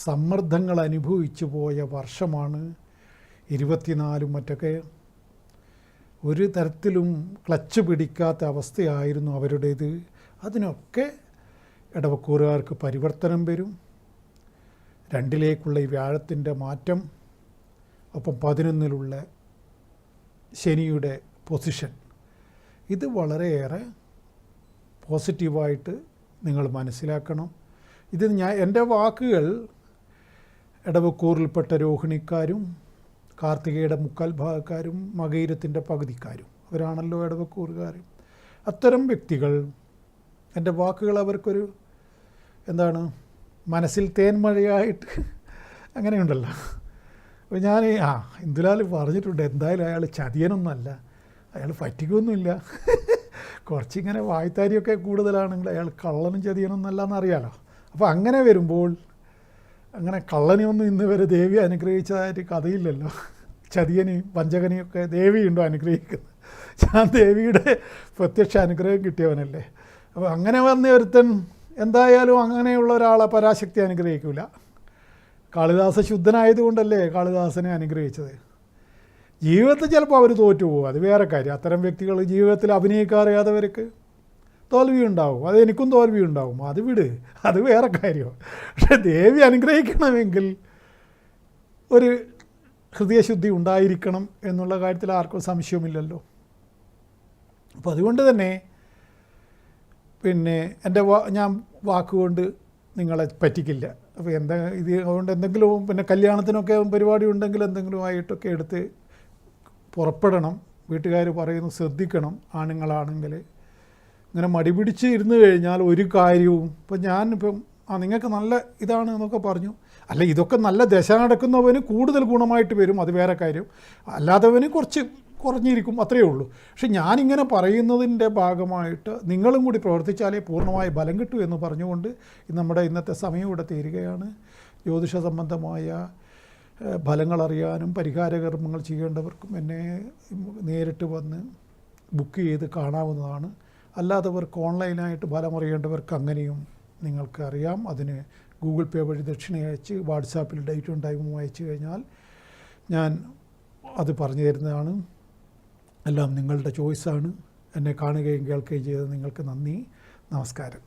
സമ്മർദ്ദങ്ങൾ അനുഭവിച്ചു പോയ വർഷമാണ് 24 മറ്റൊക്കെ. ഒരു തരത്തിലും ക്ലച്ച് പിടിക്കാത്ത അവസ്ഥയായിരുന്നു അവരുടേത്. അതിനൊക്കെ ഇടവക്കൂറുകാർക്ക് പരിവർത്തനം വരും. 2-ലേക്കുള്ള ഈ വ്യാഴത്തിൻ്റെ മാറ്റം, ഒപ്പം 11-ലുള്ള ശനിയുടെ പൊസിഷൻ, ഇത് വളരെയേറെ പോസിറ്റീവായിട്ട് നിങ്ങൾ മനസ്സിലാക്കണം. ഇത് എൻ്റെ വാക്കുകൾ ഇടവക്കൂറിൽപ്പെട്ട രോഹിണിക്കാരും കാർത്തികയുടെ 3/4 ഭാഗക്കാരും മകയിരത്തിൻ്റെ പകുതിക്കാരും അവരാണല്ലോ ഇടവക്കൂറുകാർ. അത്തരം വ്യക്തികൾ എൻ്റെ വാക്കുകൾ അവർക്കൊരു മനസ്സിൽ തേൻമഴയായിട്ട് അങ്ങനെയുണ്ടല്ലോ. അപ്പോൾ ഞാൻ ഇന്ദുലാൽ പറഞ്ഞിട്ടുണ്ട്, എന്തായാലും അയാൾ ചതിയനൊന്നുമല്ല, അയാൾ പറ്റിക്കൊന്നുമില്ല, കുറച്ചിങ്ങനെ വായ്ത്താരിയൊക്കെ കൂടുതലാണെങ്കിൽ അയാൾ കള്ളനും ചതിയനൊന്നുമല്ല എന്നറിയാലോ. അപ്പോൾ അങ്ങനെ വരുമ്പോൾ അങ്ങനെ കള്ളനെയൊന്നും ഇന്ന് വരെ ദേവി അനുഗ്രഹിച്ചതായിട്ട് കഥയില്ലല്ലോ. ചതിയനെയും വഞ്ചകനെയും ഒക്കെ ദേവിയുണ്ടോ അനുഗ്രഹിക്കുന്നത്? ഞാൻ ദേവിയുടെ പ്രത്യക്ഷ അനുഗ്രഹം കിട്ടിയവനല്ലേ. അപ്പോൾ അങ്ങനെ വന്ന ഒരുത്തൻ എന്തായാലും അങ്ങനെയുള്ള ഒരാളെ പരാശക്തി അനുഗ്രഹിക്കില്ല. കാളിദാസ ശുദ്ധനായതുകൊണ്ടല്ലേ കാളിദാസനെ അനുഗ്രഹിച്ചത്. ജീവിതത്തിൽ ചിലപ്പോൾ അവർ തോറ്റുപോകും, അത് വേറെ കാര്യം. അത്തരം വ്യക്തികൾ ജീവിതത്തിൽ അഭിനയിക്കാറിയാത്തവർക്ക് തോൽവി ഉണ്ടാവും, അത് എനിക്കും തോൽവി ഉണ്ടാവും, അത് വിട്, അത് വേറെ കാര്യം. പക്ഷേ ദേവി അനുഗ്രഹിക്കണമെങ്കിൽ ഒരു ഹൃദയശുദ്ധി ഉണ്ടായിരിക്കണം എന്നുള്ള കാര്യത്തിൽ ആർക്കും സംശയമില്ലല്ലോ. അപ്പോൾ അതുകൊണ്ട് തന്നെ ഞാൻ വാക്കുകൊണ്ട് നിങ്ങളെ പറ്റിക്കില്ല. അപ്പോൾ അതുകൊണ്ട് എന്തെങ്കിലും കല്യാണത്തിനൊക്കെ പരിപാടി ഉണ്ടെങ്കിൽ എന്തെങ്കിലും ആയിട്ടൊക്കെ എടുത്ത് പുറപ്പെടണം. വീട്ടുകാർ പറയുന്നു ശ്രദ്ധിക്കണം. ആണുങ്ങളാണെങ്കിൽ ഇങ്ങനെ മടിപിടിച്ച് ഇരുന്ന് കഴിഞ്ഞാൽ ഒരു കാര്യവും ഞാനിപ്പം നിങ്ങൾക്ക് നല്ല ഇതാണ് എന്നൊക്കെ പറഞ്ഞു, അല്ല ഇതൊക്കെ നല്ല ദശ നടക്കുന്നവന് കൂടുതൽ ഗുണമായിട്ട് വരും, അത് വേറെ കാര്യം. അല്ലാത്തവന് കുറച്ച് കുറഞ്ഞിരിക്കും, അത്രയേ ഉള്ളൂ. പക്ഷെ ഞാനിങ്ങനെ പറയുന്നതിൻ്റെ ഭാഗമായിട്ട് നിങ്ങളും കൂടി പ്രവർത്തിച്ചാലേ പൂർണ്ണമായ ഫലം കിട്ടൂ എന്ന് പറഞ്ഞുകൊണ്ട് നമ്മുടെ ഇന്നത്തെ സമയം ഇവിടെ തീരുകയാണ്. ജ്യോതിഷ സംബന്ധമായ ഫലങ്ങൾ അറിയാനും പരിഹാരകർമ്മങ്ങൾ ചെയ്യേണ്ടവർക്കും എന്നെ നേരിട്ട് വന്ന് ബുക്ക് ചെയ്ത് കാണാവുന്നതാണ്. അല്ലാത്തവർക്ക് ഓൺലൈനായിട്ട് ഫലം അറിയേണ്ടവർക്ക് അങ്ങനെയും നിങ്ങൾക്ക് അറിയാം. അതിന് ഗൂഗിൾ പേ വഴി ദക്ഷിണ അയച്ച് വാട്സാപ്പിൽ ഡേറ്റും ടൈമും അയച്ചു കഴിഞ്ഞാൽ ഞാൻ അത് പറഞ്ഞു തരുന്നതാണ്. എല്ലാം നിങ്ങളുടെ ചോയ്സാണ്. എന്നെ കാണുകയും കേൾക്കുകയും ചെയ്തത് നിങ്ങൾക്ക് നന്ദി. നമസ്കാരം.